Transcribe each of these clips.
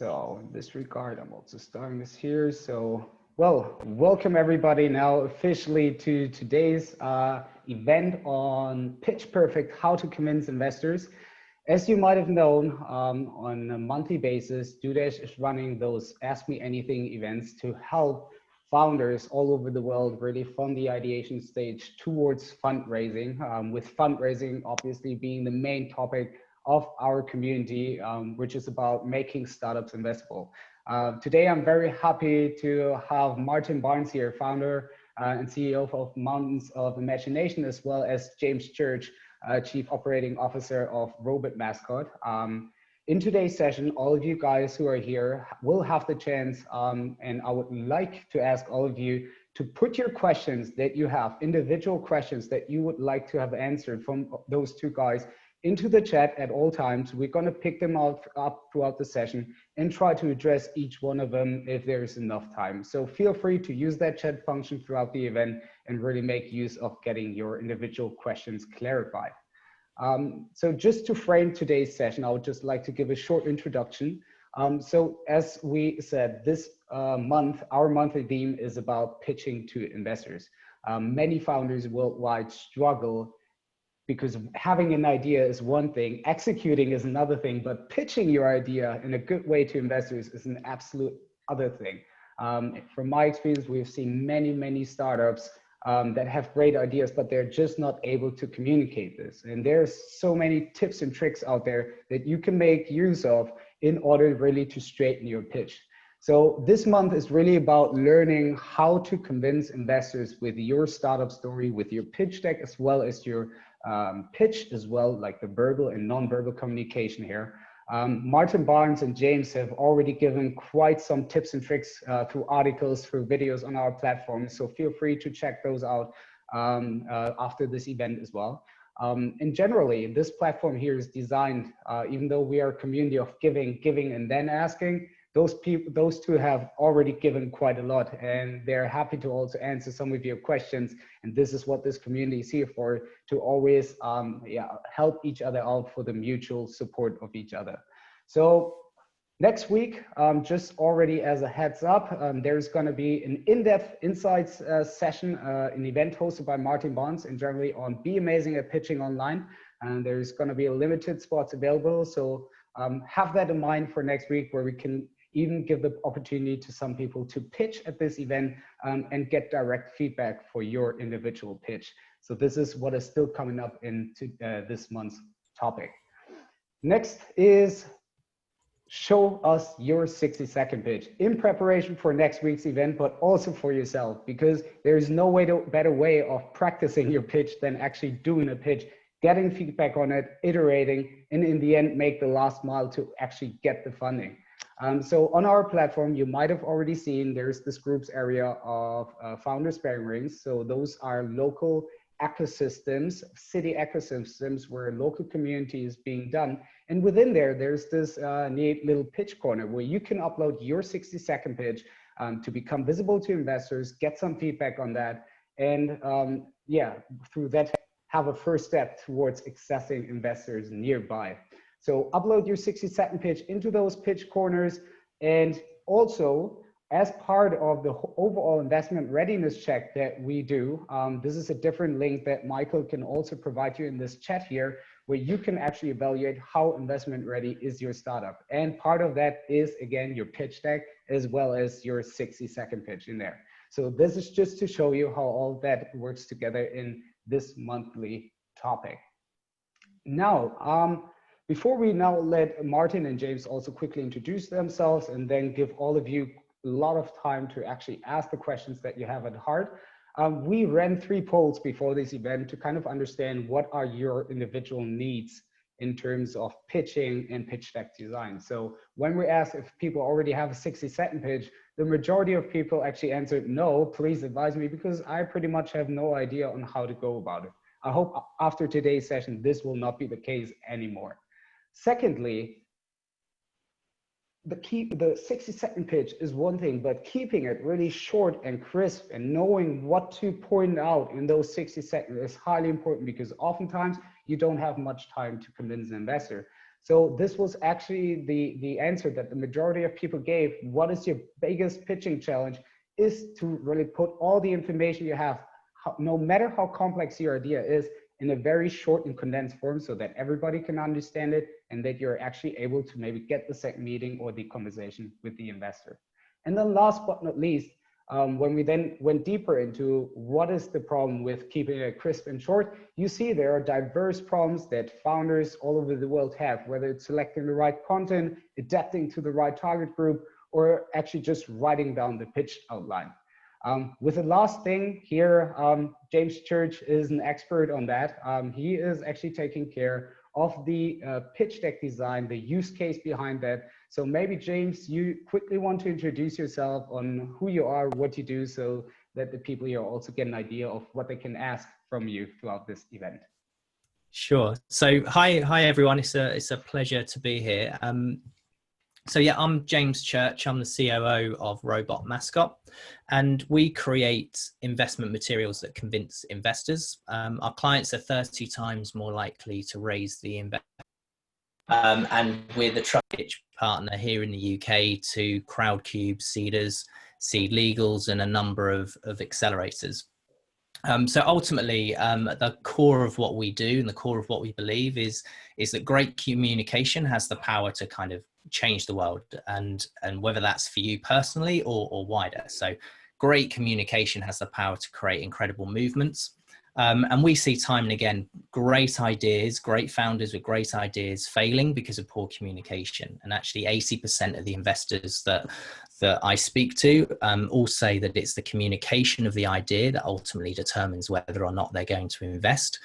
So in this regard, I'm also starting this here. So, well, welcome everybody now officially to today's event on Pitch Perfect, how to convince investors. As you might have known, on a monthly basis, DueDash is running those Ask Me Anything events to help founders all over the world really from the ideation stage towards fundraising, with fundraising obviously being the main topic of our community, which is about making startups investable. Today, I'm very happy to have Martin Barnes here, founder and CEO of Mountains of Imagination, as well as James Church, Chief Operating Officer of Robot Mascot. In today's session, all of you guys who are here will have the chance, and I would like to ask all of you to put your questions that you have, individual questions that you would like to have answered from those two guys, into the chat at all times. We're going to pick them up throughout the session and try to address each one of them if there's enough time. So feel free to use that chat function throughout the event and really make use of getting your individual questions clarified. So just to frame today's session, I would just like to give a short introduction. So as we said, this month, our monthly theme is about pitching to investors. Many founders worldwide struggle because having an idea is one thing, executing is another thing, but pitching your idea in a good way to investors is an absolute other thing. From my experience, we've seen many startups that have great ideas, but they're just not able to communicate this. And there's so many tips and tricks out there that you can make use of in order really to straighten your pitch. So this month is really about learning how to convince investors with your startup story, with your pitch deck, as well as your pitch as well, like the verbal and non-verbal communication here. Martin Barnes and James have already given quite some tips and tricks through articles, through videos on our platform. So feel free to check those out after this event as well. And generally, this platform here is designed, even though we are a community of giving and then asking, those two have already given quite a lot, and they're happy to also answer some of your questions. And this is what this community is here for, to always help each other out for the mutual support of each other. So next week, just already as a heads up, there's going to be an in-depth insights session, an event hosted by Martin Barnes in Germany on Be Amazing at Pitching Online. And there's going to be a limited spots available. So have that in mind for next week, where we can even give the opportunity to some people to pitch at this event and get direct feedback for your individual pitch. So this is what is still coming up into this month's topic. Next is show us your 60-second pitch in preparation for next week's event, but also for yourself, because there's no better way of practicing your pitch than actually doing a pitch, getting feedback on it, iterating, and in the end, make the last mile to actually get the funding. So on our platform, you might have already seen there's this groups area of founder sparing rings. So those are local ecosystems, city ecosystems where local community is being done. And within there's this neat little pitch corner where you can upload your 60-second pitch to become visible to investors, get some feedback on that, and through that, have a first step towards accessing investors nearby. So upload your 60-second pitch into those pitch corners. And also, as part of the overall investment readiness check that we do, this is a different link that Michael can also provide you in this chat here, where you can actually evaluate how investment ready is your startup. And part of that is, again, your pitch deck, as well as your 60-second pitch in there. So this is just to show you how all that works together in this monthly topic. Now, before we now let Martin and James also quickly introduce themselves and then give all of you a lot of time to actually ask the questions that you have at heart, we ran 3 polls before this event to kind of understand what are your individual needs in terms of pitching and pitch deck design. So when we asked if people already have a 60-second pitch, the majority of people actually answered, no, please advise me, because I pretty much have no idea on how to go about it. I hope after today's session, this will not be the case anymore. Secondly, the 60-second pitch is one thing, but keeping it really short and crisp and knowing what to point out in those 60 seconds is highly important, because oftentimes you don't have much time to convince an investor. So this was actually the answer that the majority of people gave. What is your biggest pitching challenge? Is to really put all the information you have, no matter how complex your idea is, in a very short and condensed form so that everybody can understand it and that you're actually able to maybe get the second meeting or the conversation with the investor. And then last but not least, when we then went deeper into what is the problem with keeping it crisp and short, you see there are diverse problems that founders all over the world have, whether it's selecting the right content, adapting to the right target group, or actually just writing down the pitch outline. With the last thing here, James Church is an expert on that. He is actually taking care of the pitch deck design, the use case behind that. So maybe James, you quickly want to introduce yourself on who you are, what you do, so that the people here also get an idea of what they can ask from you throughout this event. Sure. So hi everyone. It's a pleasure to be here. So yeah, I'm James Church. I'm the COO of Robot Mascot, and we create investment materials that convince investors. Our clients are 30 times more likely to raise the investment. And we're the trusted partner here in the UK to Crowdcube, Seeders, Seed Legals, and a number of accelerators. So ultimately, at the core of what we do and the core of what we believe is that great communication has the power to kind of change the world, and whether that's for you personally or wider. So great communication has the power to create incredible movements. And we see time and again, great ideas, great founders with great ideas failing because of poor communication. And actually 80% of the investors that I speak to all say that it's the communication of the idea that ultimately determines whether or not they're going to invest.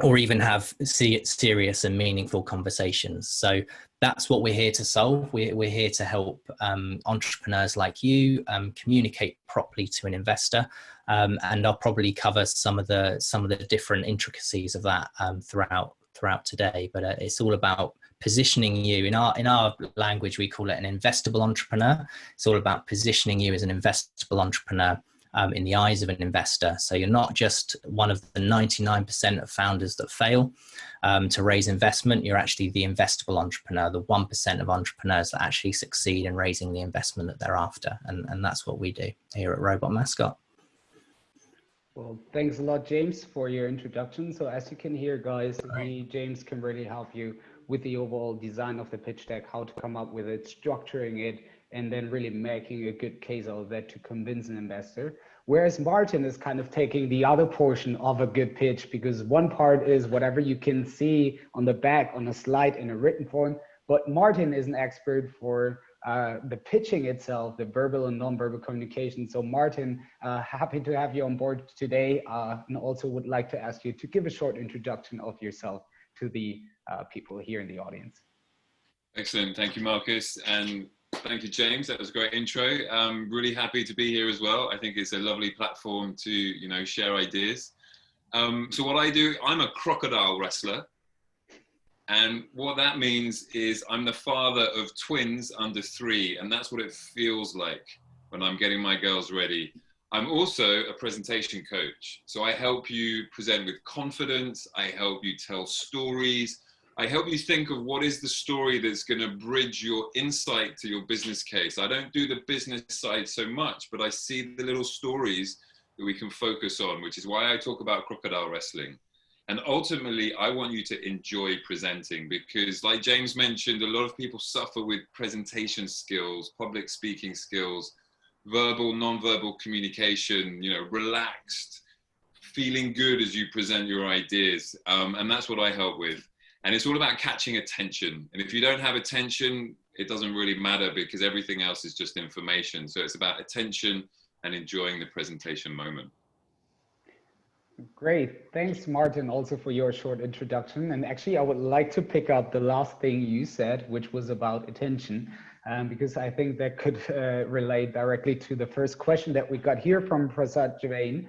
Or even have serious and meaningful conversations. So that's what we're here to solve. We're here to help entrepreneurs like you communicate properly to an investor, and I'll probably cover some of the different intricacies of that throughout today. But it's all about positioning you. In our language, we call it an investable entrepreneur. It's all about positioning you as an investable entrepreneur in the eyes of an investor. So you're not just one of the 99% of founders that fail to raise investment. You're actually the investable entrepreneur, the 1% of entrepreneurs that actually succeed in raising the investment that they're after. And that's what we do here at Robot Mascot. Well, thanks a lot, James, for your introduction. So as you can hear, guys, James can really help you with the overall design of the pitch deck, how to come up with it, structuring it, and then really making a good case out of that to convince an investor. Whereas Martin is kind of taking the other portion of a good pitch, because one part is whatever you can see on the back on a slide in a written form, but Martin is an expert for the pitching itself, the verbal and non-verbal communication. So Martin, happy to have you on board today, and also would like to ask you to give a short introduction of yourself to the people here in the audience. Excellent, thank you, Marcus, and thank you, James. That was a great intro. I'm really happy to be here as well. I think it's a lovely platform to, share ideas. So what I do, I'm a crocodile wrestler. And what that means is I'm the father of twins under 3, and that's what it feels like when I'm getting my girls ready. I'm also a presentation coach. So I help you present with confidence. I help you tell stories. I help you think of what is the story that's going to bridge your insight to your business case. I don't do the business side so much, but I see the little stories that we can focus on, which is why I talk about crocodile wrestling. And ultimately, I want you to enjoy presenting, because like James mentioned, a lot of people suffer with presentation skills, public speaking skills, verbal, non-verbal communication, relaxed, feeling good as you present your ideas. And that's what I help with. And it's all about catching attention. And if you don't have attention, it doesn't really matter, because everything else is just information. So it's about attention and enjoying the presentation moment. Great. Thanks, Martin, also for your short introduction. And actually, I would like to pick up the last thing you said, which was about attention, because I think that could relate directly to the first question that we got here from Prasad Javain.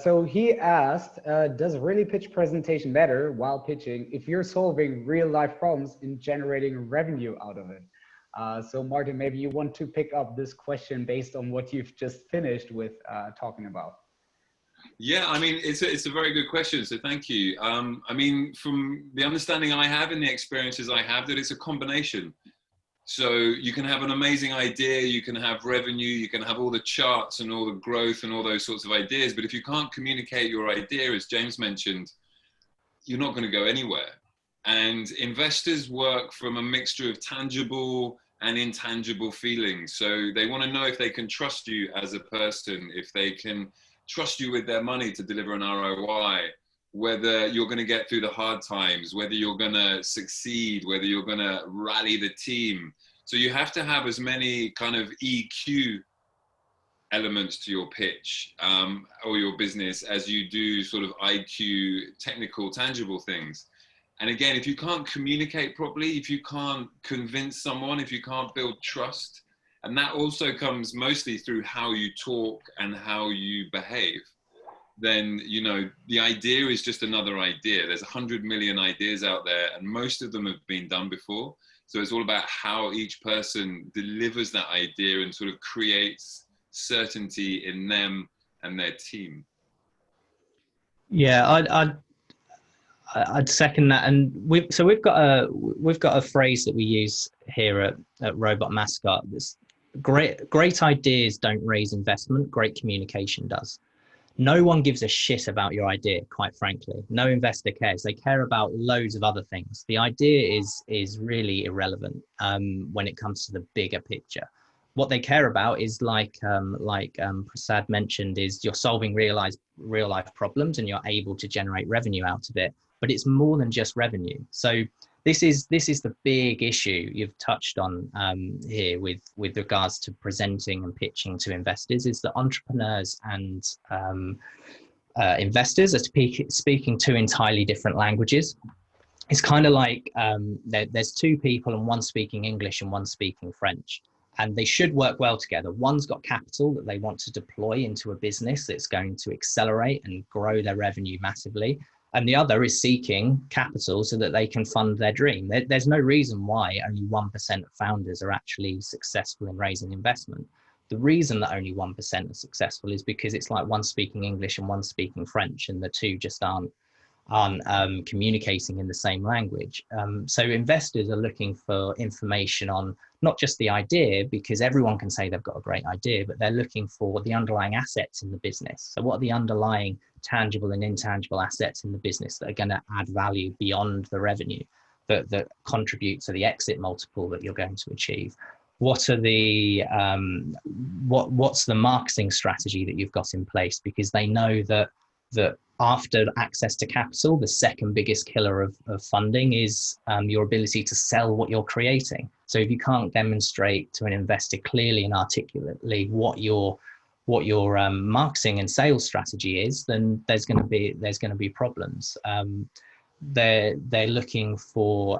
So he asked, does really pitch presentation matter while pitching if you're solving real life problems and generating revenue out of it? So Martin, maybe you want to pick up this question based on what you've just finished with talking about. Yeah, I mean, it's a very good question. So thank you. I mean, from the understanding I have and the experiences I have, that it's a combination. So you can have an amazing idea, you can have revenue, you can have all the charts and all the growth and all those sorts of ideas. But if you can't communicate your idea, as James mentioned, you're not going to go anywhere. And investors work from a mixture of tangible and intangible feelings. So they want to know if they can trust you as a person, if they can trust you with their money to deliver an ROI, whether you're going to get through the hard times, whether you're going to succeed, whether you're going to rally the team. So you have to have as many kind of EQ elements to your pitch or your business as you do sort of IQ, technical, tangible things. And again, if you can't communicate properly, if you can't convince someone, if you can't build trust, and that also comes mostly through how you talk and how you behave, then, you know, the idea is just another idea. There's 100 million ideas out there, and most of them have been done before. So it's all about how each person delivers that idea and sort of creates certainty in them and their team. Yeah, I'd second that. And we've got a phrase that we use here at Robot Mascot. This great ideas don't raise investment. Great communication does. No one gives a shit about your idea, quite frankly. No investor cares. They care about loads of other things. The idea is really irrelevant when it comes to the bigger picture. What they care about is like Prasad mentioned, is you're solving real life problems and you're able to generate revenue out of it. But it's more than just revenue. So this is the big issue you've touched on here with regards to presenting and pitching to investors, is that entrepreneurs and investors are speaking two entirely different languages. It's kind of like there's two people and one speaking English and one speaking French, and they should work well together. One's got capital that they want to deploy into a business that's going to accelerate and grow their revenue massively, and the other is seeking capital so that they can fund their dream. There's no reason why only 1% of founders are actually successful in raising investment. The reason that only 1% are successful is because it's like one speaking English and one speaking French, and the two just aren't communicating in the same language. So investors are looking for information on not just the idea, because everyone can say they've got a great idea, but they're looking for the underlying assets in the business. So what are the underlying tangible and intangible assets in the business that are going to add value beyond the revenue, that contribute to the exit multiple that you're going to achieve? What are the what's the marketing strategy that you've got in place? Because they know that after access to capital, the second biggest killer of funding is your ability to sell what you're creating. So if you can't demonstrate to an investor clearly and articulately what your marketing and sales strategy is, then there's going to be problems. They're looking for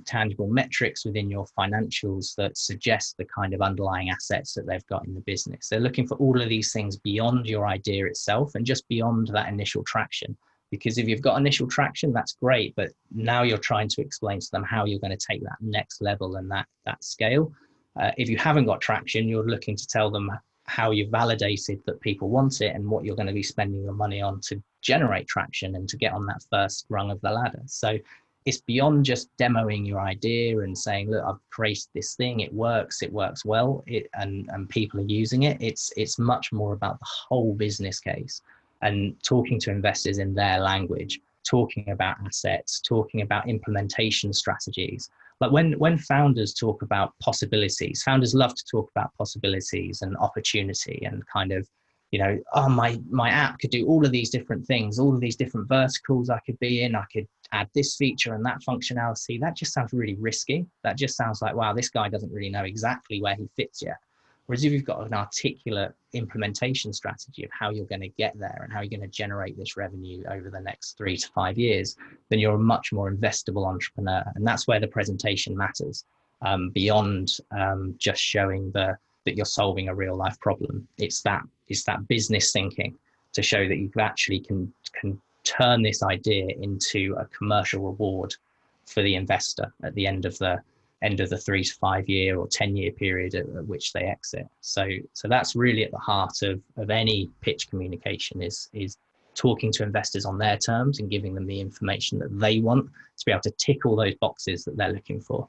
tangible metrics within your financials that suggest the kind of underlying assets that they've got in the business. They're looking for all of these things beyond your idea itself and just beyond that initial traction. Because if you've got initial traction, that's great, but now you're trying to explain to them how you're going to take that next level and that scale. If you haven't got traction, you're looking to tell them how you validated that people want it and what you're going to be spending your money on to generate traction and to get on that first rung of the ladder. So it's beyond just demoing your idea and saying, look, I've created this thing, it works well, and people are using it. It's much more about the whole business case and talking to investors in their language, talking about assets, talking about implementation strategies. Like when founders talk about possibilities, founders love to talk about possibilities and opportunity and kind of, you know, oh, my app could do all of these different things, all of these different verticals I could be in, I could add this feature and that functionality. That just sounds really risky. That just sounds like, wow, this guy doesn't really know exactly where he fits yet. Whereas if you've got an articulate implementation strategy of how you're going to get there and how you're going to generate this revenue over the next 3 to 5 years, then you're a much more investable entrepreneur. And that's where the presentation matters, beyond just showing that you're solving a real life problem. It's that business thinking to show that you actually can turn this idea into a commercial reward for the investor at the end of the end of the 3 to 5 year or 10-year period at which they exit. So that's really at the heart of any pitch communication is talking to investors on their terms and giving them the information that they want to be able to tick all those boxes that they're looking for.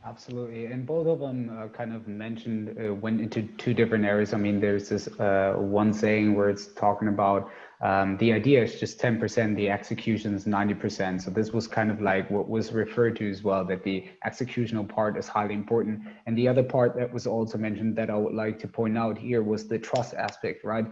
Absolutely, and both of them kind of mentioned went into two different areas. I mean, there's this one saying where it's talking about the idea is just 10%, the execution is 90%. So this was kind of like what was referred to as well, that the executional part is highly important. And the other part that was also mentioned that I would like to point out here was the trust aspect, right?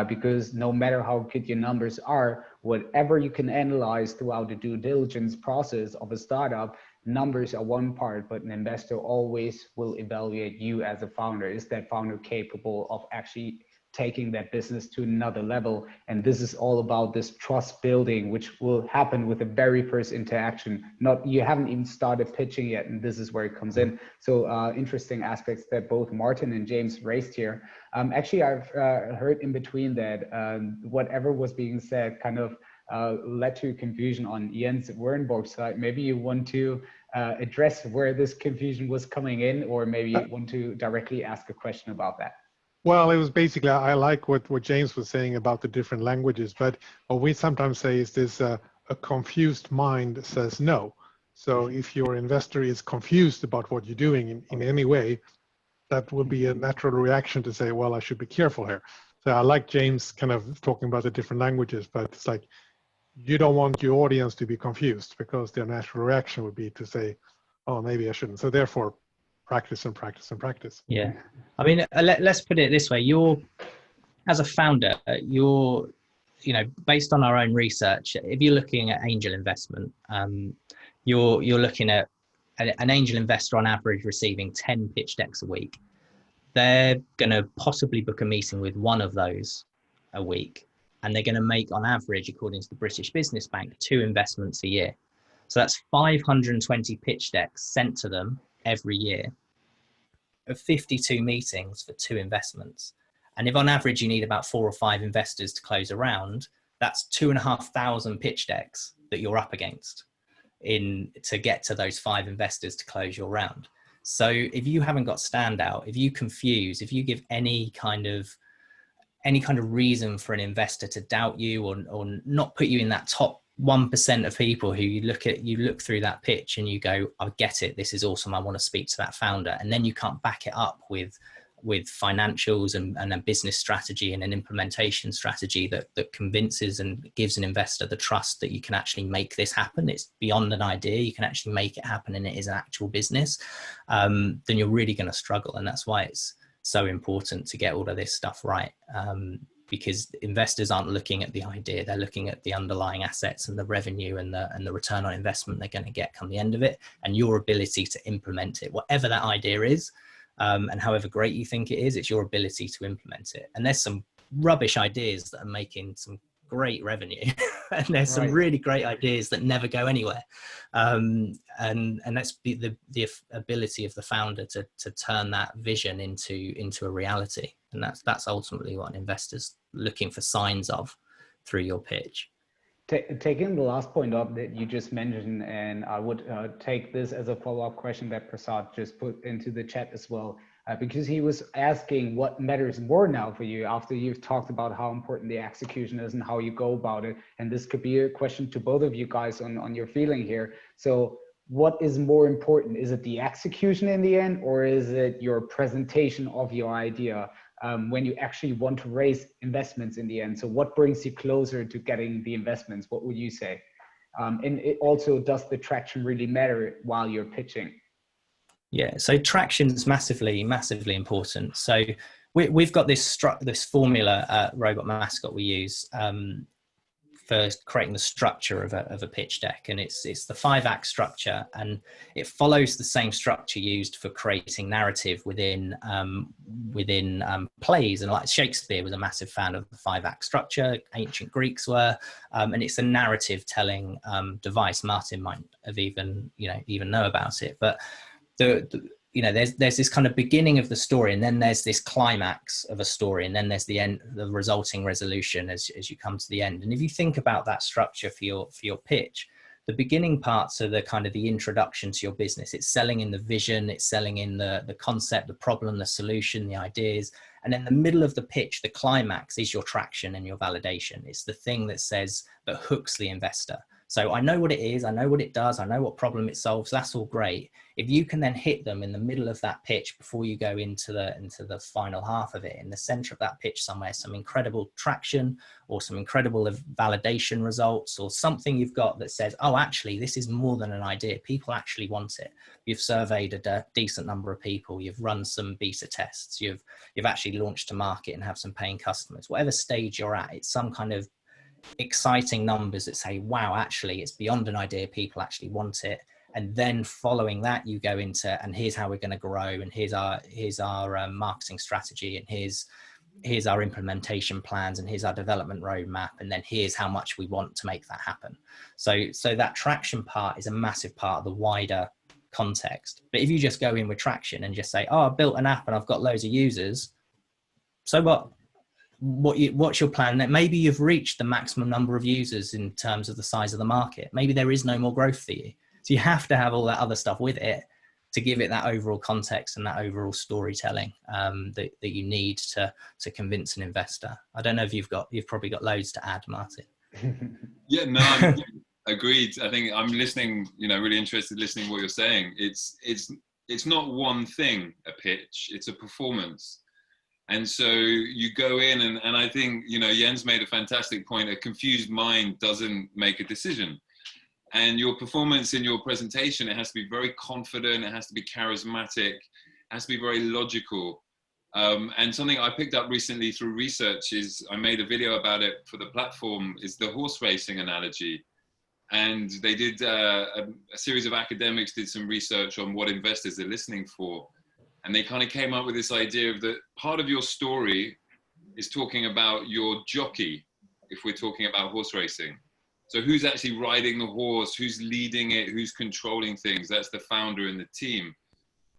Because no matter how good your numbers are, whatever you can analyze throughout the due diligence process of a startup, numbers are one part, but an investor always will evaluate you as a founder. Is that founder capable of actually taking that business to another level? And this is all about this trust building, which will happen with the very first interaction. Not, you haven't even started pitching yet, and this is where it comes in. So interesting aspects that both Martin and James raised here. Actually, I've heard in between that whatever was being said kind of led to confusion on Jens Wernborg's side. Maybe you want to address where this confusion was coming in, or maybe you want to directly ask a question about that. Well, it was basically, I like what James was saying about the different languages, but what we sometimes say is this, a confused mind says no. So if your investor is confused about what you're doing in any way, that will be a natural reaction to say, well, I should be careful here. So I like James kind of talking about the different languages, but it's like, you don't want your audience to be confused, because their natural reaction would be to say, oh, maybe I shouldn't. So therefore, practice and practice and practice. Yeah. I mean, let's put it this way. You're, as a founder, you're, based on our own research, if you're looking at angel investment, you're looking at an angel investor on average receiving 10 pitch decks a week. They're going to possibly book a meeting with one of those a week. And they're going to make, on average, according to the British Business Bank, 2 investments a year. So that's 520 pitch decks sent to them every year of 52 meetings for 2 investments. And if on average you need about 4 or 5 investors to close a round, that's 2,500 pitch decks that you're up against to get to those 5 investors to close your round. So if you haven't got standout, if you confuse, if you give any kind of reason for an investor to doubt you or not put you in that top 1% of people who you look through that pitch and you go, I get it, this is awesome, I want to speak to that founder. And then you can't back it up with financials and a business strategy and an implementation strategy that convinces and gives an investor the trust that you can actually make this happen. It's beyond an idea, you can actually make it happen, and it is an actual business. Then you're really going to struggle. And that's why it's so important to get all of this stuff right, because investors aren't looking at the idea, they're looking at the underlying assets and the revenue and the return on investment they're going to get come the end of it, and your ability to implement it, whatever that idea is, and however great you think it is, it's your ability to implement it. And there's some rubbish ideas that are making some great revenue and there's some really great ideas that never go anywhere, and that's the ability of the founder to turn that vision into a reality. And that's ultimately what an investor's looking for signs of through your pitch. Taking the last point up that you just mentioned, and I would take this as a follow-up question that Prasad just put into the chat as well, because he was asking what matters more now for you after you've talked about how important the execution is and how you go about it. And this could be a question to both of you guys on your feeling here. So what is more important? Is it the execution in the end, or is it your presentation of your idea when you actually want to raise investments in the end? So what brings you closer to getting the investments? What would you say? And it also, does the traction really matter while you're pitching? Yeah, so traction's massively important. So we've got this formula at Robot Mascot we use for creating the structure of a pitch deck, and it's the 5-act structure, and it follows the same structure used for creating narrative within plays. And like Shakespeare was a massive fan of the 5-act structure, ancient Greeks were, and it's a narrative telling device. Martin might have even know about it, but there's this kind of beginning of the story, and then there's this climax of a story, and then there's the end, the resulting resolution as you come to the end. And if you think about that structure for your pitch, the beginning parts are the kind of the introduction to your business. It's selling in the vision, it's selling in the concept, the problem, the solution, the ideas. And in the middle of the pitch, the climax is your traction and your validation. It's the thing that says, that hooks the investor. So I know what it is, I know what it does, I know what problem it solves. That's all great. If you can then hit them in the middle of that pitch before you go into the final half of it, in the center of that pitch somewhere, some incredible traction or some incredible validation results or something you've got that says, oh, actually, this is more than an idea. People actually want it. You've surveyed a decent number of people. You've run some beta tests. You've actually launched to market and have some paying customers. Whatever stage you're at, it's some kind of exciting numbers that say, wow, actually it's beyond an idea, people actually want it. And then following that, you go into, and here's how we're going to grow, and here's our marketing strategy, and here's our implementation plans, and here's our development roadmap, and then here's how much we want to make that happen. So that traction part is a massive part of the wider context. But if you just go in with traction and just say, oh, I've built an app and I've got loads of users, so what's your plan? That maybe you've reached the maximum number of users in terms of the size of the market. Maybe there is no more growth for you. So you have to have all that other stuff with it to give it that overall context and that overall storytelling that you need to convince an investor. I don't know if you've probably got loads to add, Martin. Yeah, no, agreed. I think I'm listening, really interested listening to what you're saying. It's not one thing, a pitch, it's a performance. And so you go in and I think, Jens made a fantastic point. A confused mind doesn't make a decision. And your performance in your presentation, it has to be very confident. It has to be charismatic. It has to be very logical. And something I picked up recently through research is, I made a video about it for the platform, is the horse racing analogy. And they did a series of academics did some research on what investors are listening for. And they kind of came up with this idea of that part of your story is talking about your jockey, if we're talking about horse racing. So who's actually riding the horse, who's leading it, who's controlling things? That's the founder and the team.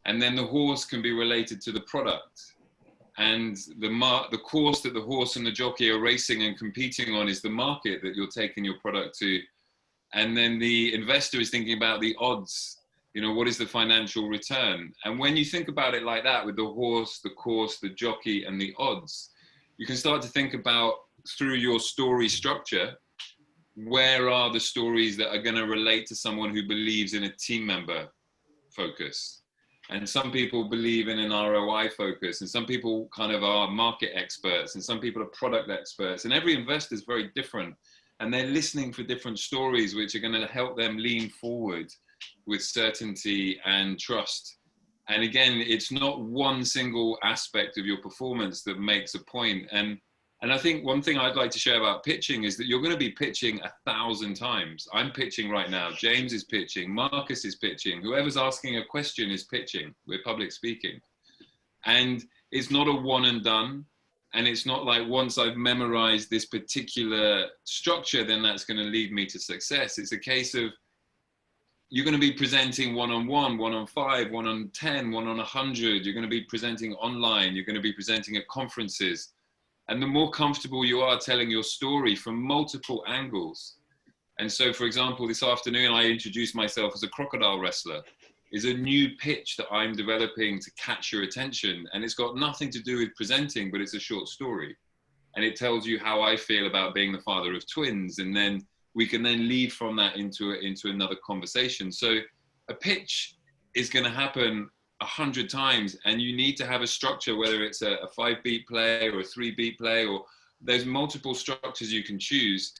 And then the horse can be related to the product. And the course that the horse and the jockey are racing and competing on is the market that you're taking your product to. And then the investor is thinking about the odds. What is the financial return? And when you think about it like that, with the horse, the course, the jockey, and the odds, you can start to think about, through your story structure, where are the stories that are going to relate to someone who believes in a team member focus? And some people believe in an ROI focus, and some people kind of are market experts, and some people are product experts, and every investor is very different. And they're listening for different stories, which are going to help them lean forward with certainty and trust. And again, it's not one single aspect of your performance that makes a point. And I think one thing I'd like to share about pitching is that you're going to be pitching 1,000 times. I'm pitching right now. James is pitching. Marcus is pitching. Whoever's asking a question is pitching. We're public speaking. And it's not a one and done. And it's not like once I've memorized this particular structure, then that's going to lead me to success. It's a case of, you're going to be presenting one-on-one, 1-on-5, 1-on-10, 1-on-100. You're going to be presenting online. You're going to be presenting at conferences. And the more comfortable you are telling your story from multiple angles. And so, for example, this afternoon, I introduced myself as a crocodile wrestler. Is a new pitch that I'm developing to catch your attention. And it's got nothing to do with presenting, but it's a short story. And it tells you how I feel about being the father of twins. And then we can then lead from that into another conversation. So a pitch is going to happen 100 times, and you need to have a structure, whether it's a 5-beat play or a 3-beat play, or there's multiple structures you can choose.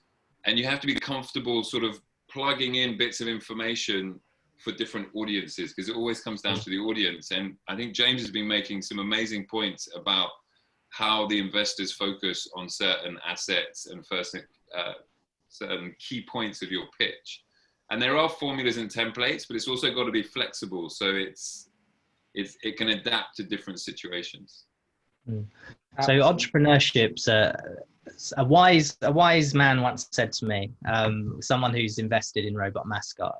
And you have to be comfortable sort of plugging in bits of information for different audiences, because it always comes down to the audience. And I think James has been making some amazing points about how the investors focus on certain assets and certain key points of your pitch. And there are formulas and templates, but it's also got to be flexible. So it can adapt to different situations. So entrepreneurship's a wise man once said to me, someone who's invested in Robot Mascot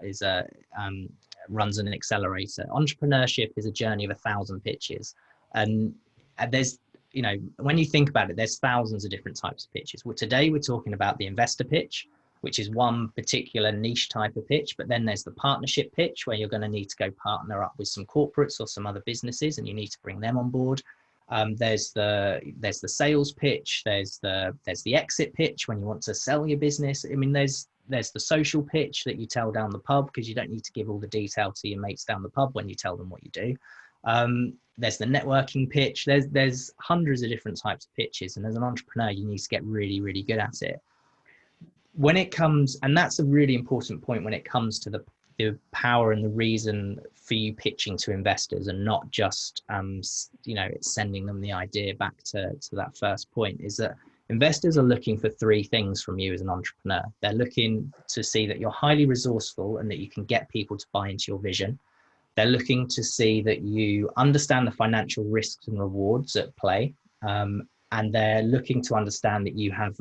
runs an accelerator. Entrepreneurship is a journey of 1,000 pitches. And there's, when you think about it, there's thousands of different types of pitches. Well, today we're talking about the investor pitch, which is one particular niche type of pitch. But then there's the partnership pitch, where you're going to need to go partner up with some corporates or some other businesses, and you need to bring them on board. There's the sales pitch. There's the exit pitch when you want to sell your business. I mean, there's the social pitch that you tell down the pub, because you don't need to give all the detail to your mates down the pub when you tell them what you do. There's the networking pitch. There's hundreds of different types of pitches, and as an entrepreneur, you need to get really, really good at it. When it comes, and that's a really important point when it comes to the power and the reason for you pitching to investors, and not just it's sending them the idea back to that first point, is that investors are looking for three things from you as an entrepreneur. They're looking to see that you're highly resourceful and that you can get people to buy into your vision. They're looking to see that you understand the financial risks and rewards at play. And they're looking to understand that you have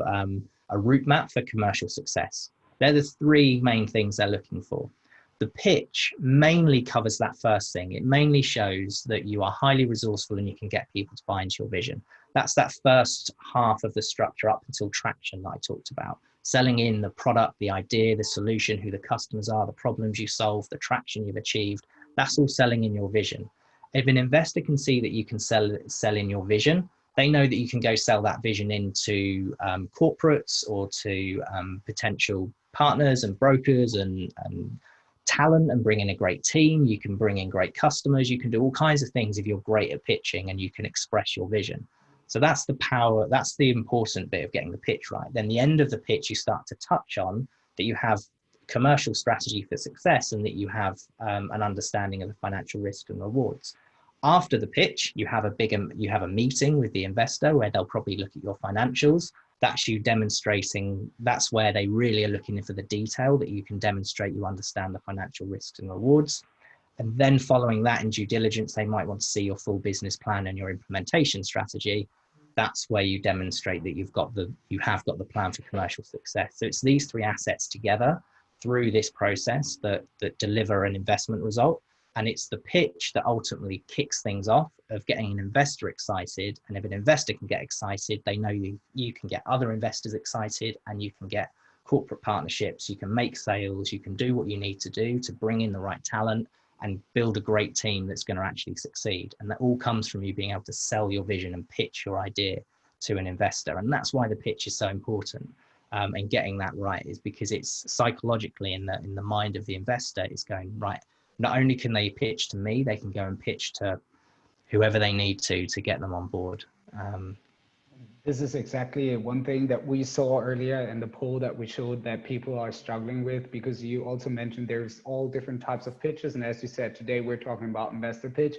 a route map for commercial success. They're the three main things they're looking for. The pitch mainly covers that first thing. It mainly shows that you are highly resourceful and you can get people to buy into your vision. That's that first half of the structure up until traction that I talked about. Selling in the product, the idea, the solution, who the customers are, the problems you solve, the traction you've achieved. That's all selling in your vision. If an investor can see that you can sell in your vision, they know that you can go sell that vision into corporates or to potential partners and brokers and talent, and bring in a great team. You can bring in great customers. You can do all kinds of things if you're great at pitching and you can express your vision. So that's the power. That's the important bit of getting the pitch right. Then the end of the pitch, you start to touch on that you have commercial strategy for success, and that you have an understanding of the financial risk and rewards. After the pitch, you have a meeting with the investor where they'll probably look at your financials. That's you demonstrating, that's where they really are looking for the detail, that you can demonstrate you understand the financial risks and rewards. And then following that, in due diligence, they might want to see your full business plan and your implementation strategy. That's where you demonstrate that you have got the plan for commercial success. So it's these three assets together through this process that deliver an investment result. And it's the pitch that ultimately kicks things off, of getting an investor excited. And if an investor can get excited, they know you can get other investors excited, and you can get corporate partnerships, you can make sales, you can do what you need to do to bring in the right talent and build a great team that's going to actually succeed. And that all comes from you being able to sell your vision and pitch your idea to an investor. And that's why the pitch is so important. And getting that right is because it's psychologically in the mind of the investor, it's going, right, not only can they pitch to me, they can go and pitch to whoever they need to get them on board. This is exactly one thing that we saw earlier in the poll that we showed that people are struggling with, because you also mentioned there's all different types of pitches. And as you said, today we're talking about investor pitch,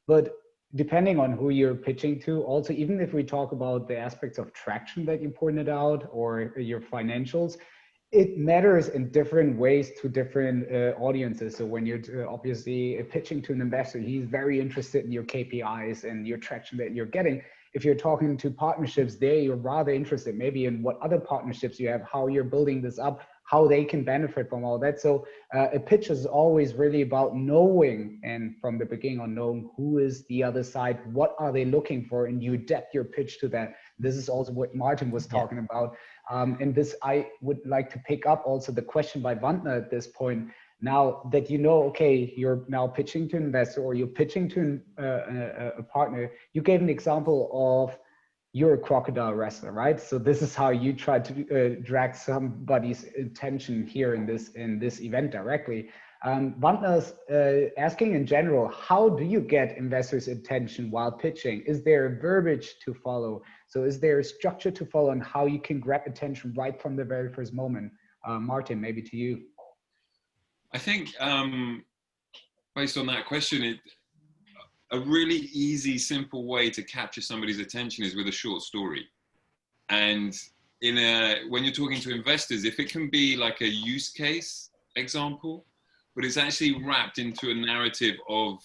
but depending on who you're pitching to, also, even if we talk about the aspects of traction that you pointed out, or your financials, it matters in different ways to different audiences. So when you're obviously pitching to an investor, he's very interested in your KPIs and your traction that you're getting. If you're talking to partnerships, you're rather interested maybe in what other partnerships you have, how you're building this up, how they can benefit from all that. So a pitch is always really about knowing, and from the beginning on, knowing who is the other side, what are they looking for, and you adapt your pitch to that. This is also what Martin was talking about. And this, I would like to pick up also the question by Wandner at this point. Now that you know, okay, you're now pitching to an investor, or you're pitching to a partner, you gave an example of you're a crocodile wrestler, right? So this is how you try to drag somebody's attention here in this event directly. Wandner's asking in general, how do you get investors' attention while pitching? Is there a verbiage to follow? So is there a structure to follow on how you can grab attention right from the very first moment? Martin, maybe to you. I think based on that question, a really easy, simple way to capture somebody's attention is with a short story. And when you're talking to investors, if it can be like a use case example, but it's actually wrapped into a narrative of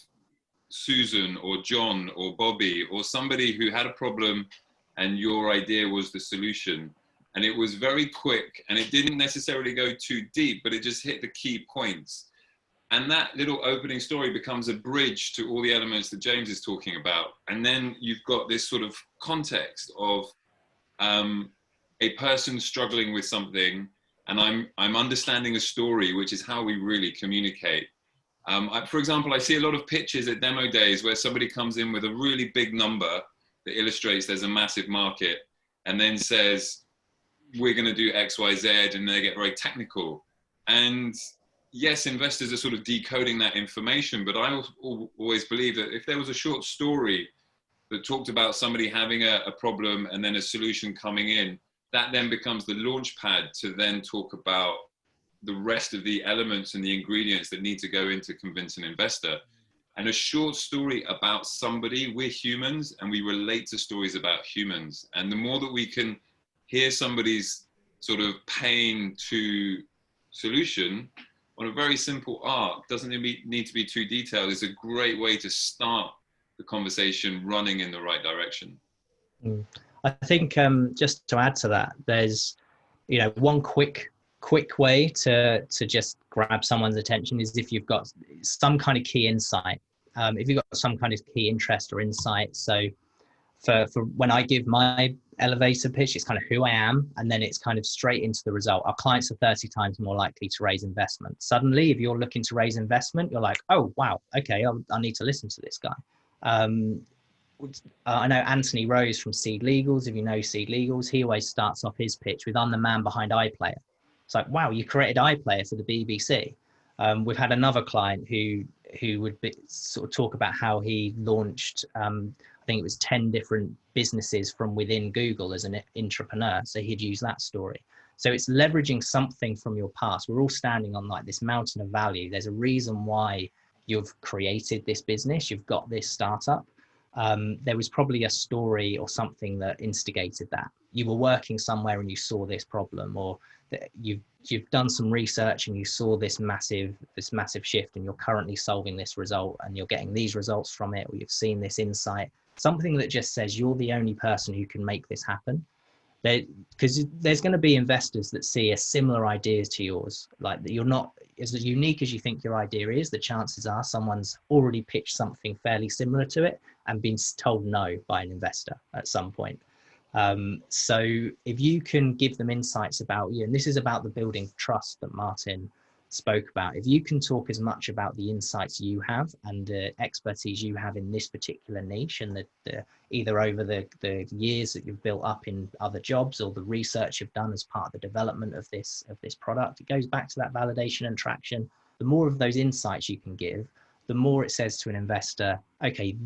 Susan or John or Bobby or somebody who had a problem and your idea was the solution. And it was very quick, and it didn't necessarily go too deep, but it just hit the key points. And that little opening story becomes a bridge to all the elements that James is talking about. And then you've got this sort of context of a person struggling with something, and I'm understanding a story, which is how we really communicate. For example, I see a lot of pitches at demo days where somebody comes in with a really big number that illustrates there's a massive market, and then says, we're going to do X, Y, Z, and they get very technical. And yes, investors are sort of decoding that information, but I always believe that if there was a short story that talked about somebody having a problem and then a solution coming in, that then becomes the launch pad to then talk about the rest of the elements and the ingredients that need to go into convince an investor. And a short story about somebody, we're humans and we relate to stories about humans. And the more that we can hear somebody's sort of pain to solution on a very simple arc, doesn't need to be too detailed, is a great way to start the conversation running in the right direction. I think just to add to that, there's, one quick way to just grab someone's attention is if you've got some kind of key insight. If you've got some kind of key interest or insight. So for when I give my elevator pitch, it's kind of who I am, and then it's kind of straight into the result. Our clients are 30 times more likely to raise investment. Suddenly, if you're looking to raise investment, you're like, oh, wow, okay, I need to listen to this guy. I know Anthony Rose from Seed Legals. If you know Seed Legals, he always starts off his pitch with, I'm the man behind iPlayer. It's like, wow, you created iPlayer for the BBC. We've had another client who would sort of talk about how he launched, I think it was 10 different businesses from within Google as an entrepreneur. So he'd use that story. So it's leveraging something from your past. We're all standing on like this mountain of value. There's a reason why you've created this business. You've got this startup. There was probably a story or something that instigated that. You were working somewhere and you saw this problem, or that you've done some research and you saw this massive shift, and you're currently solving this result and you're getting these results from it, or you've seen this insight, something that just says you're the only person who can make this happen. Because there's going to be investors that see a similar idea to yours, like that you're not as unique as you think your idea is. The chances are someone's already pitched something fairly similar to it and been told no by an investor at some point. So if you can give them insights about you, and this is about the building trust that Martin spoke about, if you can talk as much about the insights you have and the expertise you have in this particular niche, and the either over the years that you've built up in other jobs or the research you've done as part of the development of this product, it goes back to that validation and traction. The more of those insights you can give, the more it says to an investor, okay,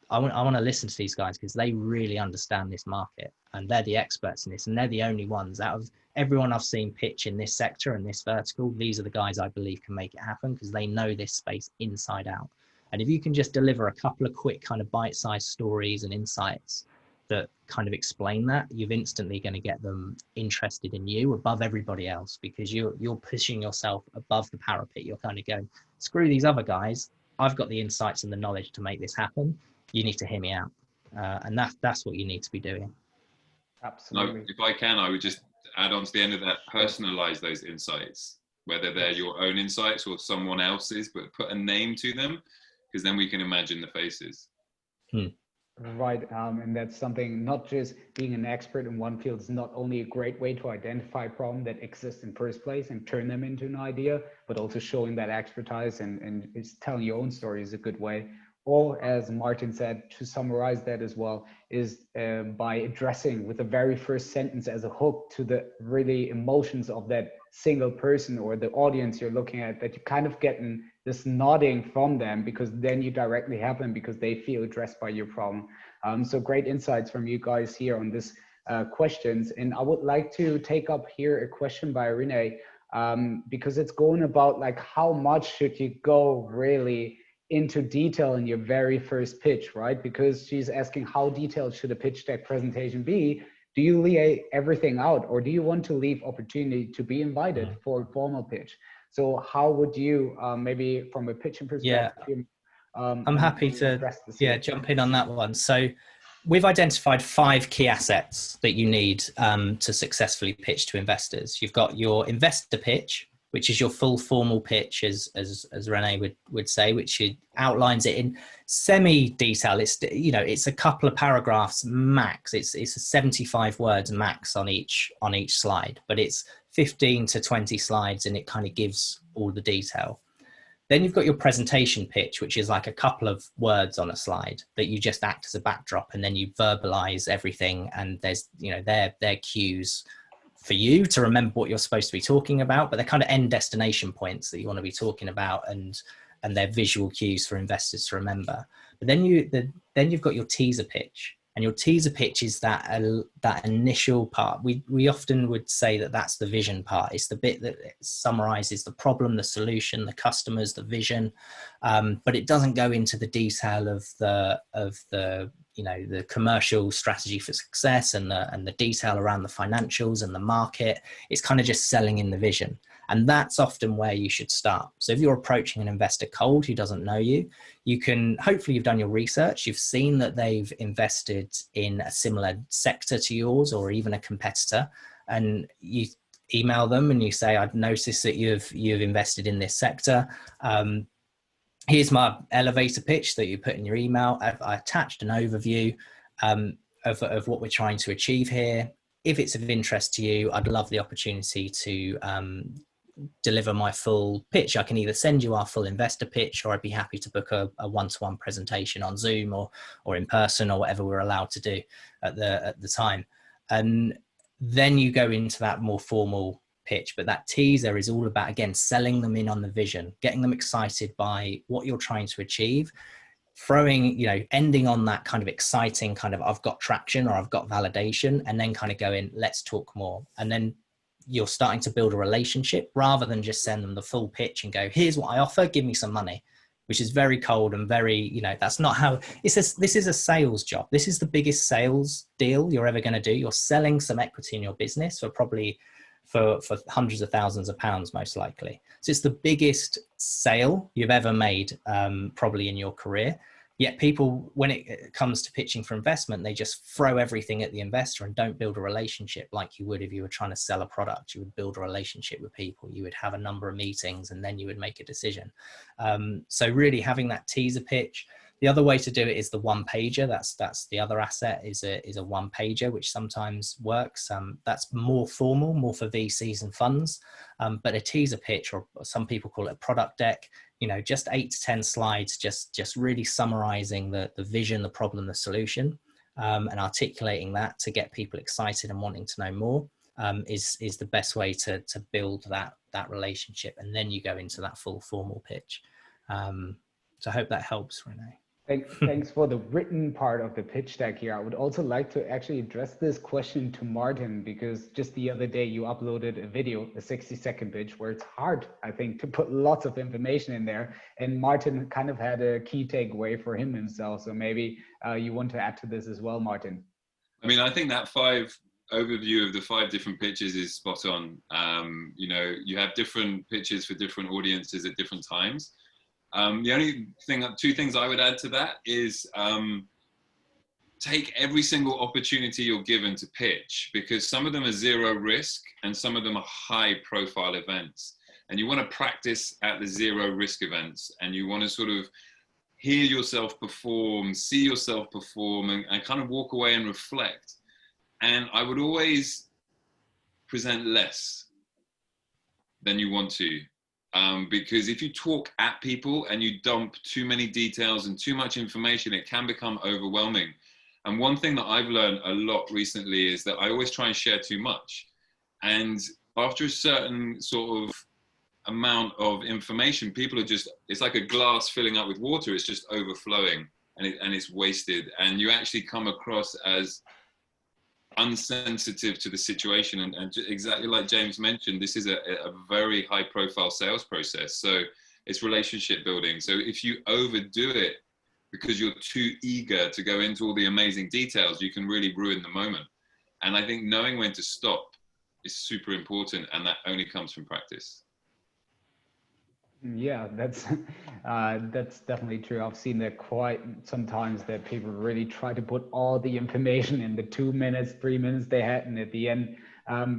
I want to listen to these guys because they really understand this market and they're the experts in this, and they're the only ones out of everyone I've seen pitch in this sector and this vertical. These are the guys I believe can make it happen because they know this space inside out. And if you can just deliver a couple of quick kind of bite-sized stories and insights that kind of explain that, you're instantly going to get them interested in you above everybody else, because you're pushing yourself above the parapet. You're kind of going, screw these other guys. I've got the insights and the knowledge to make this happen. You need to hear me out. And that's what you need to be doing. Absolutely. No, if I can, I would just add on to the end of that, personalize those insights, whether they're your own insights or someone else's, but put a name to them, because then we can imagine the faces. Right. And that's something, not just being an expert in one field is not only a great way to identify a problem that exists in first place and turn them into an idea, but also showing that expertise and is telling your own story is a good way. Or as Martin said, to summarize that as well, is by addressing with the very first sentence as a hook to the really emotions of that single person or the audience you're looking at, that you kind of getting this nodding from them, because then you directly have them because they feel addressed by your problem. So great insights from you guys here on this questions. And I would like to take up here a question by Renee, because it's going about like how much should you go really into detail in your very first pitch, right? Because she's asking how detailed should a pitch deck presentation be? Do you lay everything out, or do you want to leave opportunity to be invited for a formal pitch? So how would you, maybe from a pitching perspective, I'm happy to jump in on that one. So we've identified 5 key assets that you need to successfully pitch to investors. You've got your investor pitch, which is your full formal pitch, as Renee would say, which outlines it in semi-detail. It's a couple of paragraphs max. It's 75 words max on each slide, but it's 15 to 20 slides, and it kind of gives all the detail. Then you've got your presentation pitch, which is like a couple of words on a slide that you just act as a backdrop, and then you verbalize everything. And there's, you know, their cues for you to remember what you're supposed to be talking about, but they're kind of end destination points that you want to be talking about, and they're visual cues for investors to remember. But then you've got your teaser pitch. And your teaser pitch is that initial part. We often would say that that's the vision part. It's the bit that summarizes the problem, the solution, the customers, the vision, but it doesn't go into the detail of the you know, the commercial strategy for success and the detail around the financials and the market. It's kind of just selling in the vision. And that's often where you should start. So if you're approaching an investor cold who doesn't know you, you can, hopefully you've done your research, you've seen that they've invested in a similar sector to yours or even a competitor, and you email them and you say, I've noticed that you've invested in this sector. Here's my elevator pitch that you put in your email. I attached an overview of what we're trying to achieve here. If it's of interest to you, I'd love the opportunity to deliver my full pitch. I can either send you our full investor pitch, or I'd be happy to book a one-to-one presentation on Zoom or in person, or whatever we're allowed to do at the time. And then you go into that more formal pitch. But that teaser is all about, again, selling them in on the vision, getting them excited by what you're trying to achieve, throwing, you know, ending on that kind of exciting kind of, I've got traction or I've got validation, and then kind of going, let's talk more. And then you're starting to build a relationship rather than just send them the full pitch and go, here's what I offer, give me some money, which is very cold and very, you know, that's not how this is a sales job. This is the biggest sales deal you're ever going to do. You're selling some equity in your business for probably for hundreds of thousands of pounds, most likely. So it's the biggest sale you've ever made, probably in your career. Yet people, when it comes to pitching for investment, they just throw everything at the investor and don't build a relationship like you would if you were trying to sell a product. You would build a relationship with people. You would have a number of meetings, and then you would make a decision. So really having that teaser pitch. The other way to do it is the one pager. That's the other asset, is a one pager, which sometimes works. That's more formal, more for VCs and funds. But a teaser pitch, or some people call it a product deck, you know, just 8 to 10 slides, just really summarizing the vision, the problem, the solution, and articulating that to get people excited and wanting to know more, is the best way to build that relationship. And then you go into that full formal pitch. So I hope that helps, Renee. Thanks for the written part of the pitch deck here. I would also like to actually address this question to Martin, because just the other day you uploaded a video, a 60-second pitch, where it's hard, I think, to put lots of information in there. And Martin kind of had a key takeaway for himself. So maybe you want to add to this as well, Martin. I mean, I think that overview of the 5 different pitches is spot on. You know, you have different pitches for different audiences at different times. The only thing, 2 things I would add to that is take every single opportunity you're given to pitch, because some of them are zero risk and some of them are high profile events. And you want to practice at the zero risk events, and you want to sort of hear yourself perform, see yourself perform, and kind of walk away and reflect. And I would always present less than you want to. Because if you talk at people and you dump too many details and too much information, it can become overwhelming. And one thing that I've learned a lot recently is that I always try and share too much. And after a certain sort of amount of information, people are just, it's like a glass filling up with water. It's just overflowing, and it's wasted. And you actually come across as unsensitive to the situation, and exactly like James mentioned, this is a very high profile sales process, so it's relationship building. So if you overdo it because you're too eager to go into all the amazing details, you can really ruin the moment. And I think knowing when to stop is super important, and that only comes from practice. Yeah, that's definitely true. I've seen that quite sometimes, that people really try to put all the information in the 2 minutes, 3 minutes they had, and at the end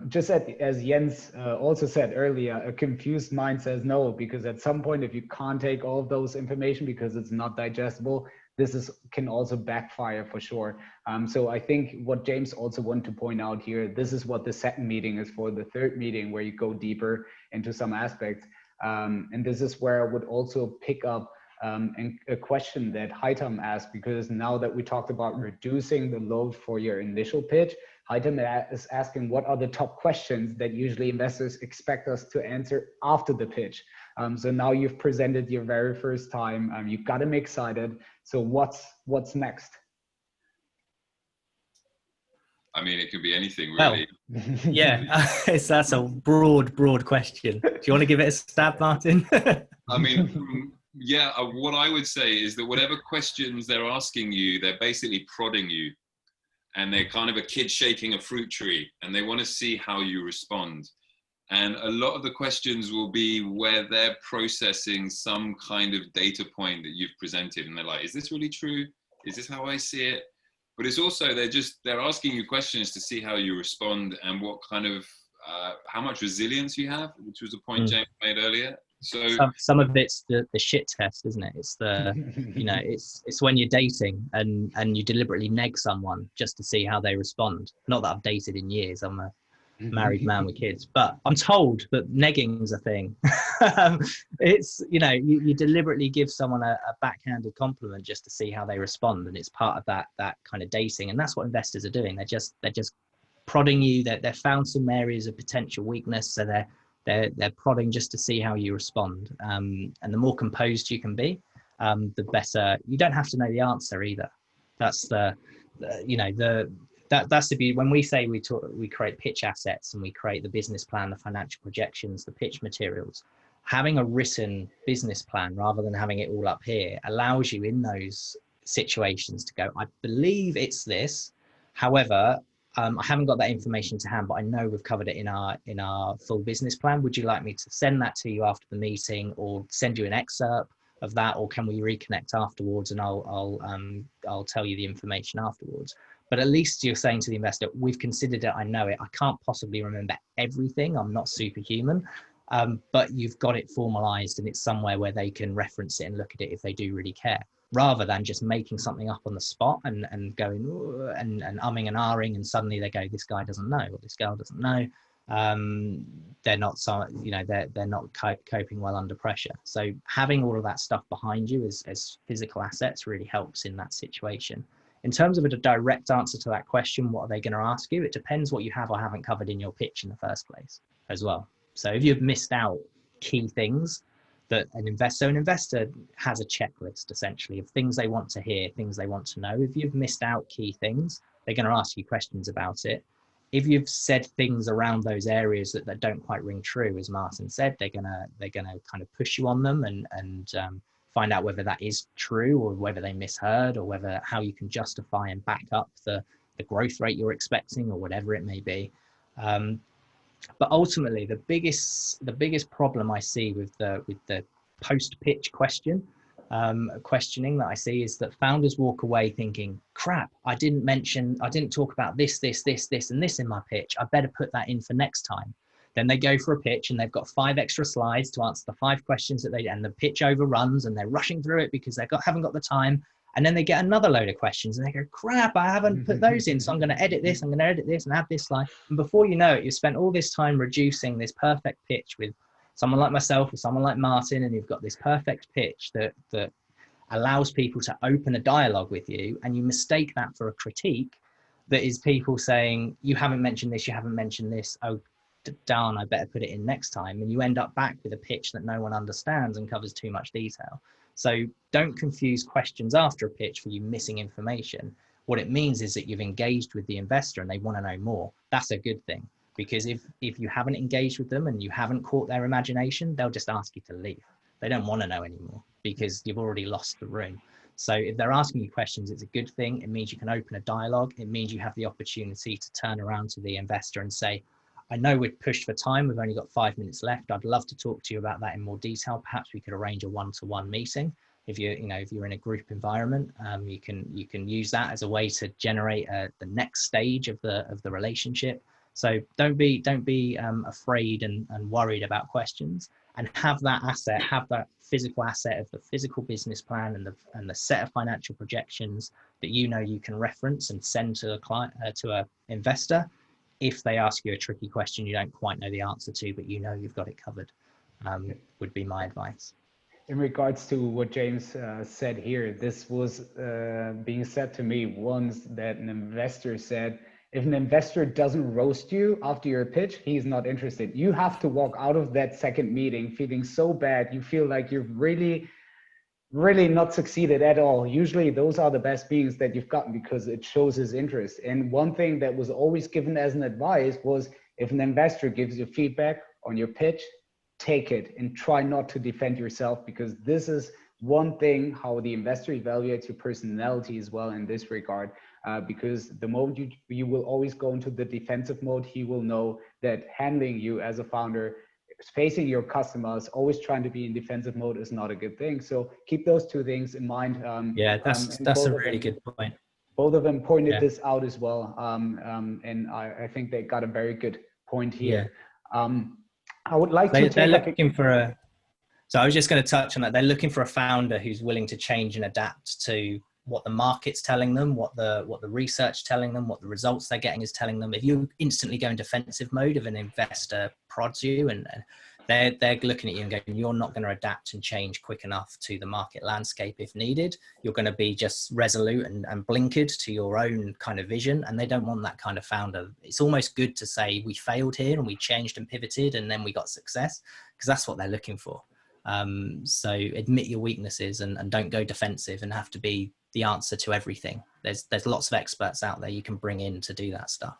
Just as Jens also said earlier, a confused mind says no, because at some point, if you can't take all of those information because it's not digestible, can also backfire for sure. So I think what James also wanted to point out here, this is what the second meeting is for, the third meeting where you go deeper into some aspects. And this is where I would also pick up a question that Haitam asked, because now that we talked about reducing the load for your initial pitch, Haitam is asking what are the top questions that usually investors expect us to answer after the pitch. So now you've presented your very first time, you've got them excited. So what's next? I mean, it could be anything really. Well, yeah, that's a broad question. Do you want to give it a stab, Martin? I mean, yeah, what I would say is that whatever questions they're asking you, they're basically prodding you. And they're kind of a kid shaking a fruit tree, and they want to see how you respond. And a lot of the questions will be where they're processing some kind of data point that you've presented. And they're like, is this really true? Is this how I see it? But it's also, they're asking you questions to see how you respond and what kind of, how much resilience you have, which was a point James made earlier. So some of it's the shit test, isn't it? It's the, you know, it's when you're dating and you deliberately neg someone just to see how they respond. Not that I've dated in years. I'm a married man with kids, but I'm told that negging's a thing. It's, you know, you deliberately give someone a backhanded compliment just to see how they respond, and it's part of that kind of dating. And that's what investors are doing. They're just prodding you. They've found some areas of potential weakness, so they're prodding just to see how you respond. And the more composed you can be, the better. You don't have to know the answer either. That's that's the beauty. When we say we create pitch assets and we create the business plan, the financial projections, the pitch materials, having a written business plan rather than having it all up here allows you in those situations to go, I believe it's this. However, I haven't got that information to hand, but I know we've covered it in our full business plan. Would you like me to send that to you after the meeting, or send you an excerpt of that, or can we reconnect afterwards and I'll tell you the information afterwards? But at least you're saying to the investor, we've considered it, I know it, I can't possibly remember everything, I'm not superhuman, but you've got it formalized and it's somewhere where they can reference it and look at it if they do really care, rather than just making something up on the spot and going and umming and ahhing, and suddenly they go, this guy doesn't know, or this girl doesn't know. They're not they're not coping well under pressure. So having all of that stuff behind you as physical assets really helps in that situation. In terms of a direct answer to that question, what are they going to ask you? It depends what you have or haven't covered in your pitch in the first place as well. So if you've missed out key things that an investor has a checklist essentially of things they want to hear, things they want to know. If you've missed out key things, they're going to ask you questions about it. If you've said things around those areas that don't quite ring true, as Martin said, they're gonna kind of push you on them and find out whether that is true, or whether they misheard, or how you can justify and back up the growth rate you're expecting, or whatever it may be. But ultimately, the biggest problem I see with the post-pitch questioning that I see is that founders walk away thinking, crap, I didn't talk about this, and this in my pitch. I better put that in for next time. Then they go for a pitch and they've got 5 extra slides to answer the 5 questions and the pitch overruns and they're rushing through it because they haven't got the time. And then they get another load of questions and they go, crap, I haven't put those in. So I'm going to edit this, and add this slide. And before you know it, you've spent all this time reducing this perfect pitch with someone like myself or someone like Martin, and you've got this perfect pitch that allows people to open a dialogue with you, and you mistake that for a critique that is people saying, you haven't mentioned this, oh, darn, I better put it in next time. And you end up back with a pitch that no one understands and covers too much detail. So don't confuse questions after a pitch for you missing information. What it means is that you've engaged with the investor and they want to know more. That's a good thing, because if you haven't engaged with them and you haven't caught their imagination, they'll just ask you to leave. They don't want to know anymore because you've already lost the room. So if they're asking you questions, it's a good thing. It means you can open a dialogue. It means you have the opportunity to turn around to the investor and say, I know we're pushed for time. We've only got 5 minutes left. I'd love to talk to you about that in more detail. Perhaps we could arrange a one-to-one meeting. If you're in a group environment, you can use that as a way to generate the next stage of the relationship. So don't be afraid and worried about questions, and have that asset, have that physical asset of the physical business plan and the set of financial projections that you know you can reference and send to a client, to a investor, if they ask you a tricky question you don't quite know the answer to, but you know you've got it covered. Would be my advice. In regards to what James said here, this was being said to me once, that an investor said, if an investor doesn't roast you after your pitch, he's not interested. You have to walk out of that second meeting feeling so bad. You feel like you've really not succeeded at all. Usually those are the best meetings that you've gotten, because it shows his interest. And one thing that was always given as an advice was, if an investor gives you feedback on your pitch, take it and try not to defend yourself, because this is one thing how the investor evaluates your personality as well in this regard. Because the moment you will always go into the defensive mode, he will know that handling you as a founder, facing your customers, always trying to be in defensive mode is not a good thing. So keep those two things in mind. Yeah, that's a really good point. Both of them pointed this out as well. And I think they got a very good point here. I would like to they're looking for a, so I was just going to touch on that. They're looking for a founder who's willing to change and adapt to what the market's telling them, what the research telling them, what the results they're getting is telling them. If you instantly go in defensive mode, if an investor prods you and they're looking at you and going, you're not going to adapt and change quick enough to the market landscape if needed. You're going to be just resolute and blinkered to your own kind of vision. And they don't want that kind of founder. It's almost good to say we failed here and we changed and pivoted and then we got success, because that's what they're looking for. So admit your weaknesses and don't go defensive and have to be the answer to everything. There's lots of experts out there you can bring in to do that stuff.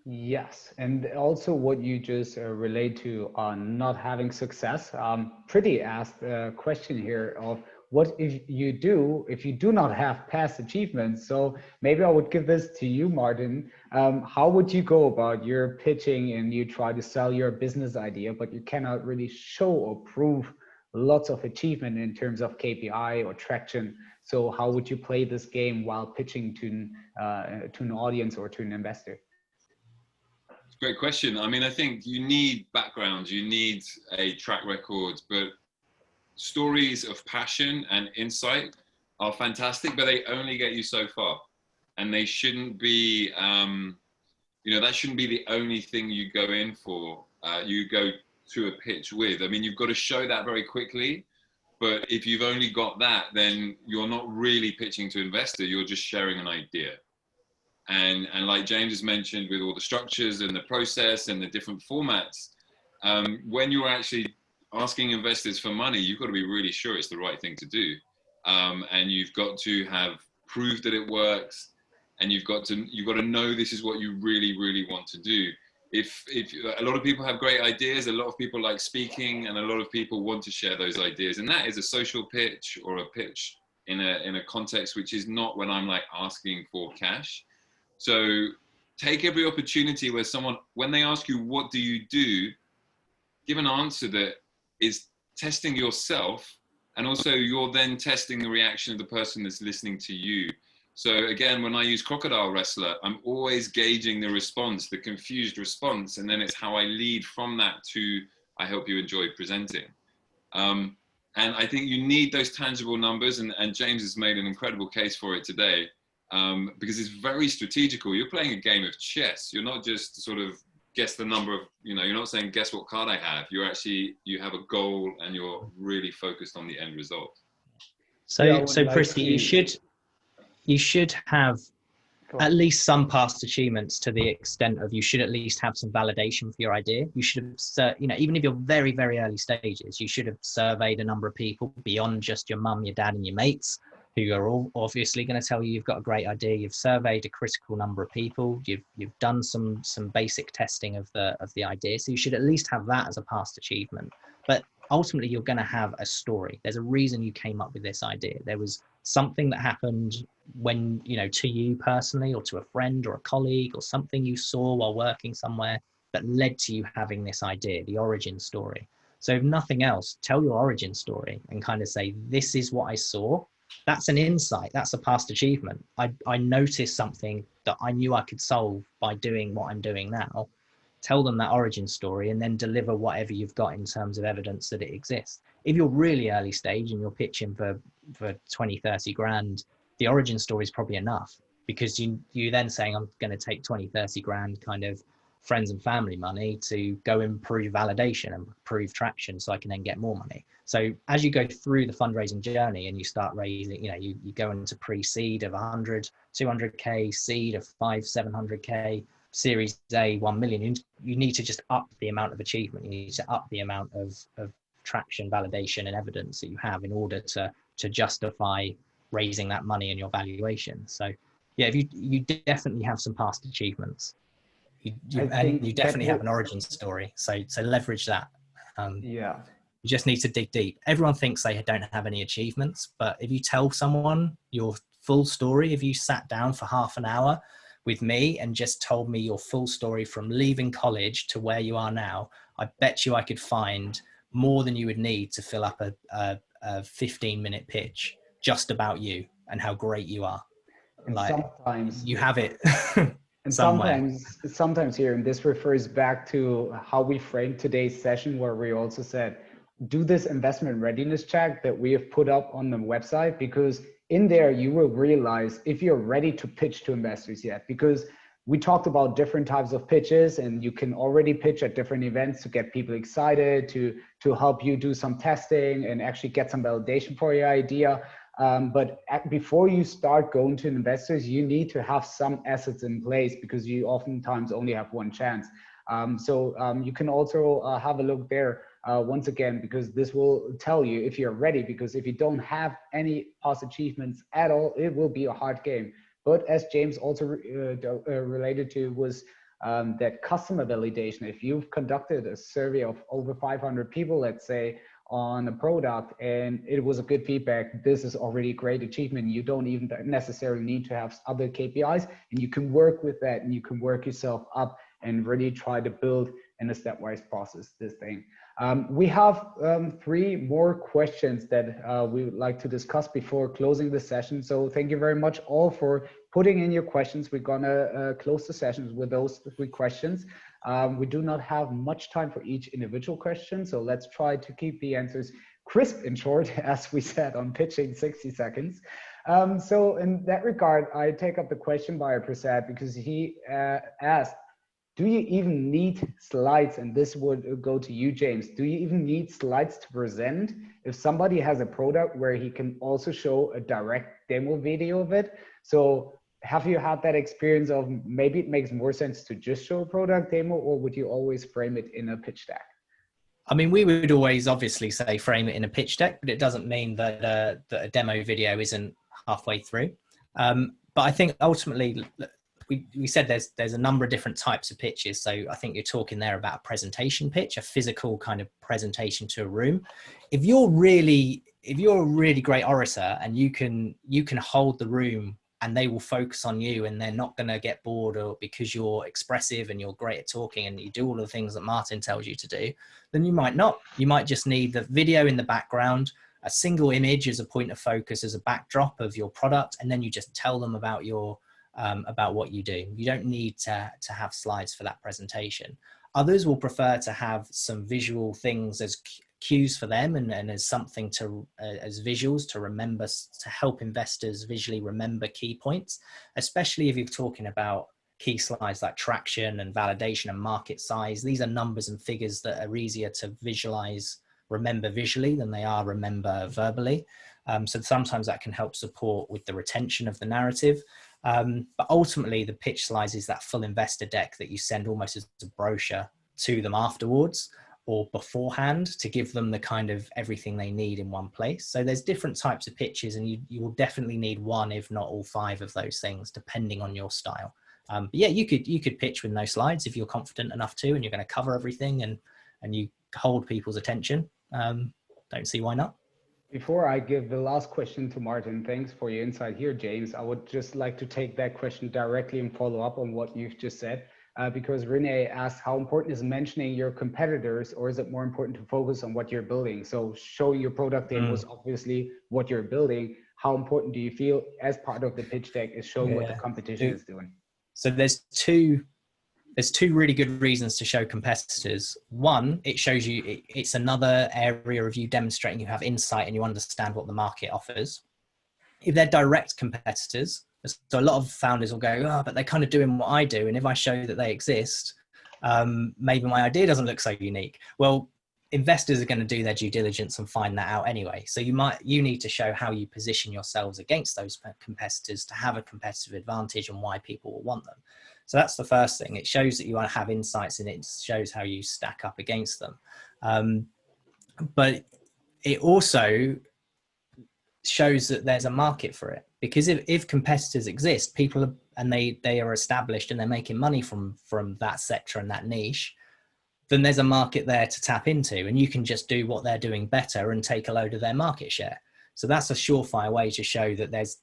Yes, and also what you just relate to on not having success. Pretty asked a question here of what if you do not have past achievements. So maybe I would give this to you, Martin. How would you go about your pitching and you try to sell your business idea, but you cannot really show or prove lots of achievement in terms of KPI or traction? So how would you play this game while pitching to an audience or to an investor? Great question. I mean, I think you need background, you need a track record, but stories of passion and insight are fantastic, but they only get you so far. And they shouldn't be, that shouldn't be the only thing you go in for, you go to a pitch with. I mean, you've got to show that very quickly, but if you've only got that, then you're not really pitching to investor, you're just sharing an idea. And like James has mentioned, with all the structures and the process and the different formats, when you're actually asking investors for money, you've got to be really sure it's the right thing to do. And you've got to have proved that it works, and you've got to know this is what you really, really want to do. If a lot of people have great ideas, a lot of people like speaking, and a lot of people want to share those ideas, and that is a social pitch or a pitch in a context which is not when I'm like asking for cash. So take every opportunity where when they ask you, what do you do? Give an answer that is testing yourself, and also you're then testing the reaction of the person that's listening to you. So again, when I use crocodile wrestler, I'm always gauging the response, the confused response, and then it's how I lead from that to, I hope you enjoy presenting. And I think you need those tangible numbers, and James has made an incredible case for it today. Because it's very strategical. You're playing a game of chess. You're not just sort of guess the number of, you're not saying guess what card I have. You have a goal and you're really focused on the end result. So Prissy, you should have at least some past achievements, to the extent of you should at least have some validation for your idea. You should have, even if you're very, very early stages, you should have surveyed a number of people beyond just your mum, your dad, and your mates, who are all obviously going to tell you you've got a great idea. You've surveyed a critical number of people. You've done some basic testing of the idea. So you should at least have that as a past achievement. But ultimately, you're going to have a story. There's a reason you came up with this idea. There was something that happened when, to you personally, or to a friend or a colleague, or something you saw while working somewhere that led to you having this idea, the origin story. So if nothing else, tell your origin story and kind of say, this is what I saw. That's an insight. That's a past achievement. I noticed something that I knew I could solve by doing what I'm doing now. Tell them that origin story and then deliver whatever you've got in terms of evidence that it exists. If you're really early stage and you're pitching for 20, 30 grand, the origin story is probably enough, because you then saying, I'm going to take 20, 30 grand kind of friends and family money to go improve validation and prove traction so I can then get more money. So as you go through the fundraising journey and you start raising, you go into pre-seed of 100, 200K, seed of 500, 700K, Series A, 1 million, you need to just up the amount of achievement. You need to up the amount of traction, validation, and evidence that you have in order to justify raising that money in your valuation. So yeah, if you definitely have some past achievements. You definitely have an origin story. So leverage that. Yeah. You just need to dig deep. Everyone thinks they don't have any achievements, but if you tell someone your full story, if you sat down for half an hour with me and just told me your full story from leaving college to where you are now, I bet you I could find more than you would need to fill up a 15-minute pitch just about you and how great you are. And like, sometimes you have it. And somewhere. sometimes here, and this refers back to how we framed today's session, where we also said, do this investment readiness check that we have put up on the website, because in there you will realize if you're ready to pitch to investors yet, because we talked about different types of pitches, and you can already pitch at different events to get people excited, to help you do some testing and actually get some validation for your idea. But before you start going to investors, you need to have some assets in place, because you oftentimes only have one chance. So you can also have a look there once again, because this will tell you if you're ready, because if you don't have any past achievements at all, it will be a hard game. But as James also related to, was that customer validation. If you've conducted a survey of over 500 people, let's say, on a product, and it was a good feedback, this is already a great achievement. You don't even necessarily need to have other KPIs, and you can work with that, and you can work yourself up and really try to build in a stepwise process this thing. We have 3 more questions that we would like to discuss before closing the session. So thank you very much all for putting in your questions. We're gonna close the sessions with those 3 questions. We do not have much time for each individual question, so let's try to keep the answers crisp and short, as we said on pitching 60 seconds. So in that regard, I take up the question by Prasad, because he asked, do you even need slides? And this would go to you, James. Do you even need slides to present if somebody has a product where he can also show a direct demo video of it? So have you had that experience of maybe it makes more sense to just show a product demo, or would you always frame it in a pitch deck? I mean, we would always obviously say frame it in a pitch deck, but it doesn't mean that, that a demo video isn't halfway through. But I think ultimately, we said there's a number of different types of pitches. So I think you're talking there about a presentation pitch, a physical kind of presentation to a room. If you're a really great orator and you can hold the room and they will focus on you and they're not going to get bored, or because you're expressive and you're great at talking and you do all the things that Martin tells you to do, then you might not. You might just need the video in the background, a single image as a point of focus, as a backdrop of your product, and then you just tell them about about what you do. You don't need to have slides for that presentation. Others will prefer to have some visual things as cues for them and as something to as visuals to remember, to help investors visually remember key points, especially if you're talking about key slides like traction and validation and market size. These are numbers and figures that are easier to visualize, remember visually than they are remember verbally. So sometimes that can help support with the retention of the narrative. But ultimately the pitch slides is that full investor deck that you send almost as a brochure to them afterwards or beforehand to give them the kind of everything they need in one place. So there's different types of pitches, and you will definitely need one, if not all 5 of those things, depending on your style. But yeah, you could pitch with no slides if you're confident enough to, and you're going to cover everything and you hold people's attention. Don't see why not. Before I give the last question to Martin, thanks for your insight here, James. I would just like to take that question directly and follow up on what you've just said, because Renee asked, how important is mentioning your competitors, or is it more important to focus on what you're building? So showing your product demo is obviously what you're building. how important do you feel as part of the pitch deck is showing what the competition is doing? So there's two really good reasons to show competitors. One, it shows you it's another area of you demonstrating you have insight and you understand what the market offers. If they're direct competitors, so a lot of founders will go, oh, but they're kind of doing what I do, and if I show that they exist, maybe my idea doesn't look so unique. Well, investors are going to do their due diligence and find that out anyway. So you need to show how you position yourselves against those competitors to have a competitive advantage and why people will want them. So that's the first thing. It shows that you want to have insights, and it shows how you stack up against them. But it also shows that there's a market for it, because if competitors exist, and they are established and they're making money from that sector and that niche, then there's a market there to tap into, and you can just do what they're doing better and take a load of their market share. So that's a surefire way to show that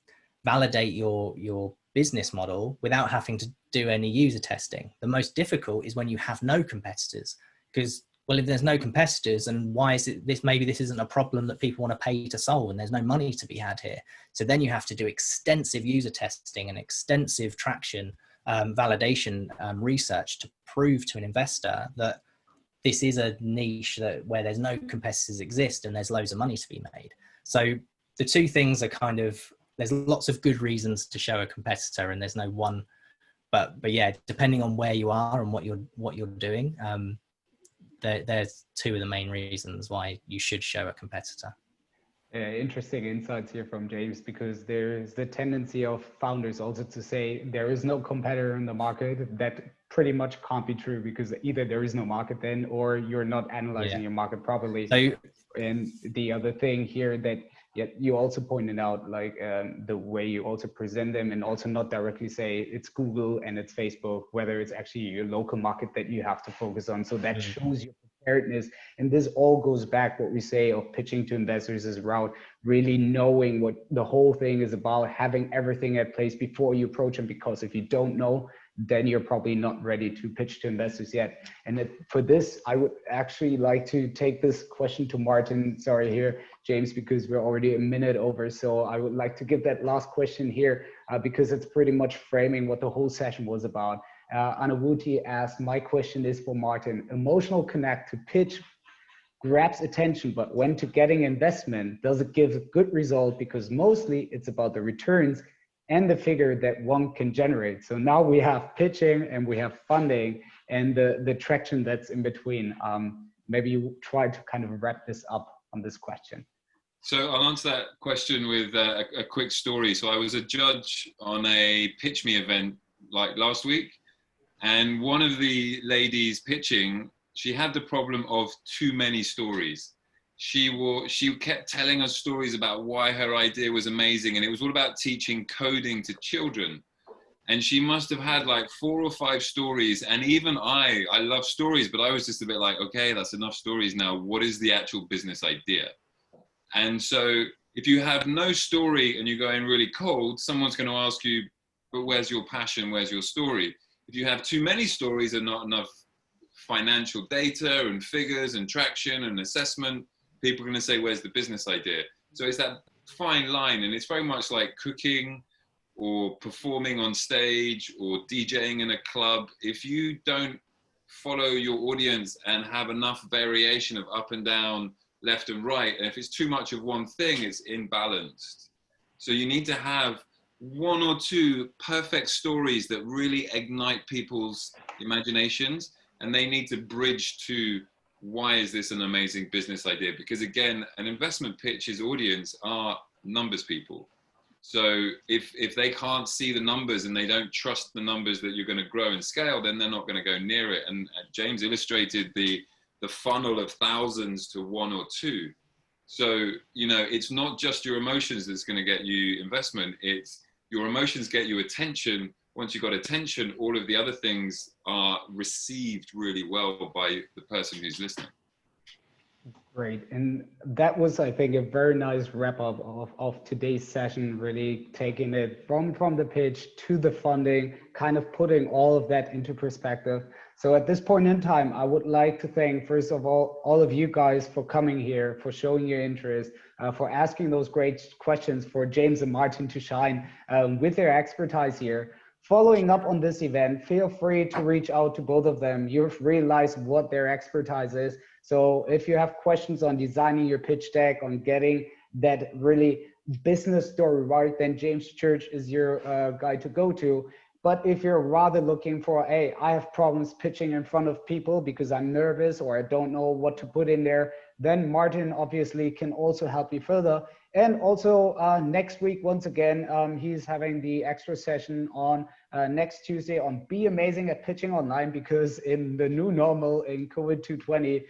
validate your business model without having to do any user testing. The most difficult is when you have no competitors, because, well, if there's no competitors, and why is it maybe this isn't a problem that people want to pay to solve, and there's no money to be had here. So then you have to do extensive user testing and extensive traction validation research to prove to an investor that this is a niche where there's no competitors exist and there's loads of money to be made. So the two things are there's lots of good reasons to show a competitor, and there's no one, but yeah, depending on where you are and what you're doing, there's two of the main reasons why you should show a competitor. Interesting insights here from James, because there's the tendency of founders also to say there is no competitor in the market. That pretty much can't be true, because either there is no market then, or you're not analyzing your market properly. And the other thing here that you also pointed out, like the way you also present them, and also not directly say it's Google and it's Facebook, whether it's actually your local market that you have to focus on. So that shows your preparedness. And this all goes back what we say of pitching to investors is about really knowing what the whole thing is about, having everything at place before you approach them, because if you don't know, then you're probably not ready to pitch to investors yet. And for this, I would actually like to take this question to Martin. Sorry here, James, because we're already a minute over. So I would like to give that last question here because it's pretty much framing what the whole session was about. Anawuti asked, my question is for Martin. Emotional connect to pitch grabs attention, but when to getting investment, does it give a good result? Because mostly it's about the returns and the figure that one can generate. So now we have pitching and we have funding and the traction that's in between. Maybe you try to kind of wrap this up on this question. So I'll answer that question with a quick story. So I was a judge on a Pitch Me event like last week, and one of the ladies pitching, she had the problem of too many stories. She kept telling us stories about why her idea was amazing, and it was all about teaching coding to children. And she must have had like 4 or 5 stories. And even I love stories, but I was just a bit like, okay, that's enough stories now. What is the actual business idea? And so if you have no story and you go in really cold, someone's going to ask you, but where's your passion? Where's your story? If you have too many stories and not enough financial data and figures and traction and assessment, people are going to say, where's the business idea? So it's that fine line, and it's very much like cooking or performing on stage or DJing in a club. If you don't follow your audience and have enough variation of up and down, left and right, and if it's too much of one thing, it's imbalanced. So you need to have 1 or 2 perfect stories that really ignite people's imaginations, and they need to bridge to, why is this an amazing business idea? Because again, an investment pitch's audience are numbers people. So if they can't see the numbers and they don't trust the numbers that you're going to grow and scale, then they're not going to go near it. And James illustrated the funnel of thousands to 1 or 2. So, you know, it's not just your emotions that's going to get you investment. It's your emotions get you attention. Once you've got attention, all of the other things are received really well by the person who's listening. Great. And that was, I think, a very nice wrap up of today's session, really taking it from the pitch to the funding, kind of putting all of that into perspective. So at this point in time, I would like to thank, first of all of you guys for coming here, for showing your interest, for asking those great questions, for James and Martin to shine with their expertise here. Following up on this event, feel free to reach out to both of them. You've realized what their expertise is. So if you have questions on designing your pitch deck, on getting that really business story right, then James Church is your guy to go to. But if you're rather looking for, hey, I have problems pitching in front of people because I'm nervous or I don't know what to put in there, then Martin obviously can also help you further. And also next week, once again, he's having the extra session on next Tuesday on Be Amazing at Pitching Online, because in the new normal in COVID 220,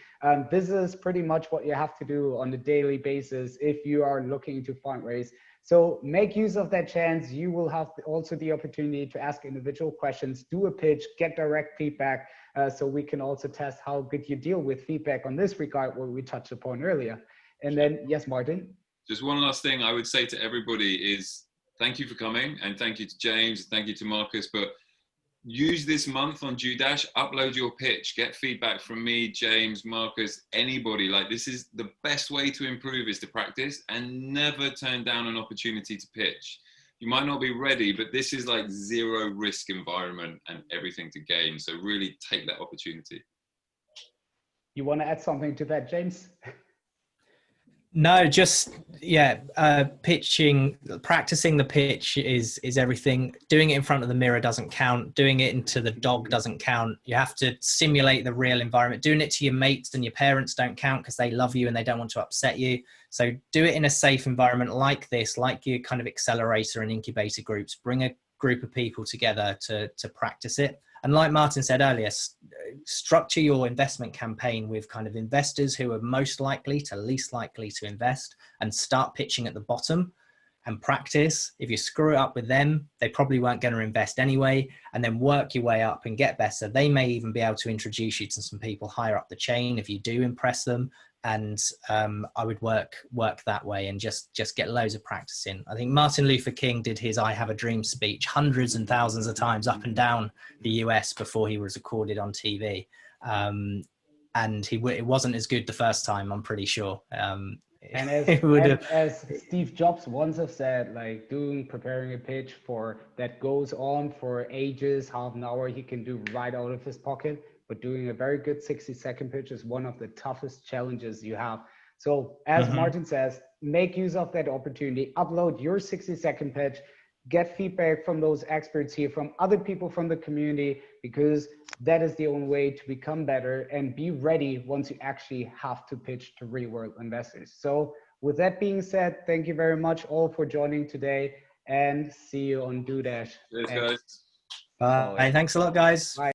this is pretty much what you have to do on a daily basis if you are looking to fundraise. So make use of that chance. You will have also the opportunity to ask individual questions, do a pitch, get direct feedback, so we can also test how good you deal with feedback on this regard, what we touched upon earlier. And then, yes, Martin? Just one last thing I would say to everybody is thank you for coming, and thank you to James, thank you to Marcus, but use this month on DueDash, upload your pitch, get feedback from me, James, Marcus, anybody. Like, this is the best way to improve, is to practice and never turn down an opportunity to pitch. You might not be ready, but this is like zero risk environment and everything to gain. So really take that opportunity. You want to add something to that, James? No, just, yeah, pitching, practicing the pitch is everything. Doing it in front of the mirror doesn't count. Doing it into the dog doesn't count. You have to simulate the real environment. Doing it to your mates and your parents don't count because they love you and they don't want to upset you. So do it in a safe environment like this, like your kind of accelerator and incubator groups. Bring a group of people together to practice it. And like Martin said earlier, structure your investment campaign with kind of investors who are most likely to least likely to invest, and start pitching at the bottom and practice. If you screw it up with them, they probably weren't going to invest anyway, and then work your way up and get better. They may even be able to introduce you to some people higher up the chain if you do impress them. And I would work that way and just get loads of practice in. I think Martin Luther King did his I Have a Dream speech hundreds and thousands of times up and down the US before he was recorded on TV. And it wasn't as good the first time, I'm pretty sure. And as Steve Jobs once have said, like preparing a pitch that goes on for ages, half an hour, he can do right out of his pocket. But doing a very good 60-second pitch is one of the toughest challenges you have. So as Martin says, make use of that opportunity, upload your 60-second pitch, get feedback from those experts here, from other people from the community, because that is the only way to become better and be ready once you actually have to pitch to real world investors. So with that being said, thank you very much all for joining today, and see you on DueDash. Cheers, guys. Bye. Thanks a lot, guys. Bye.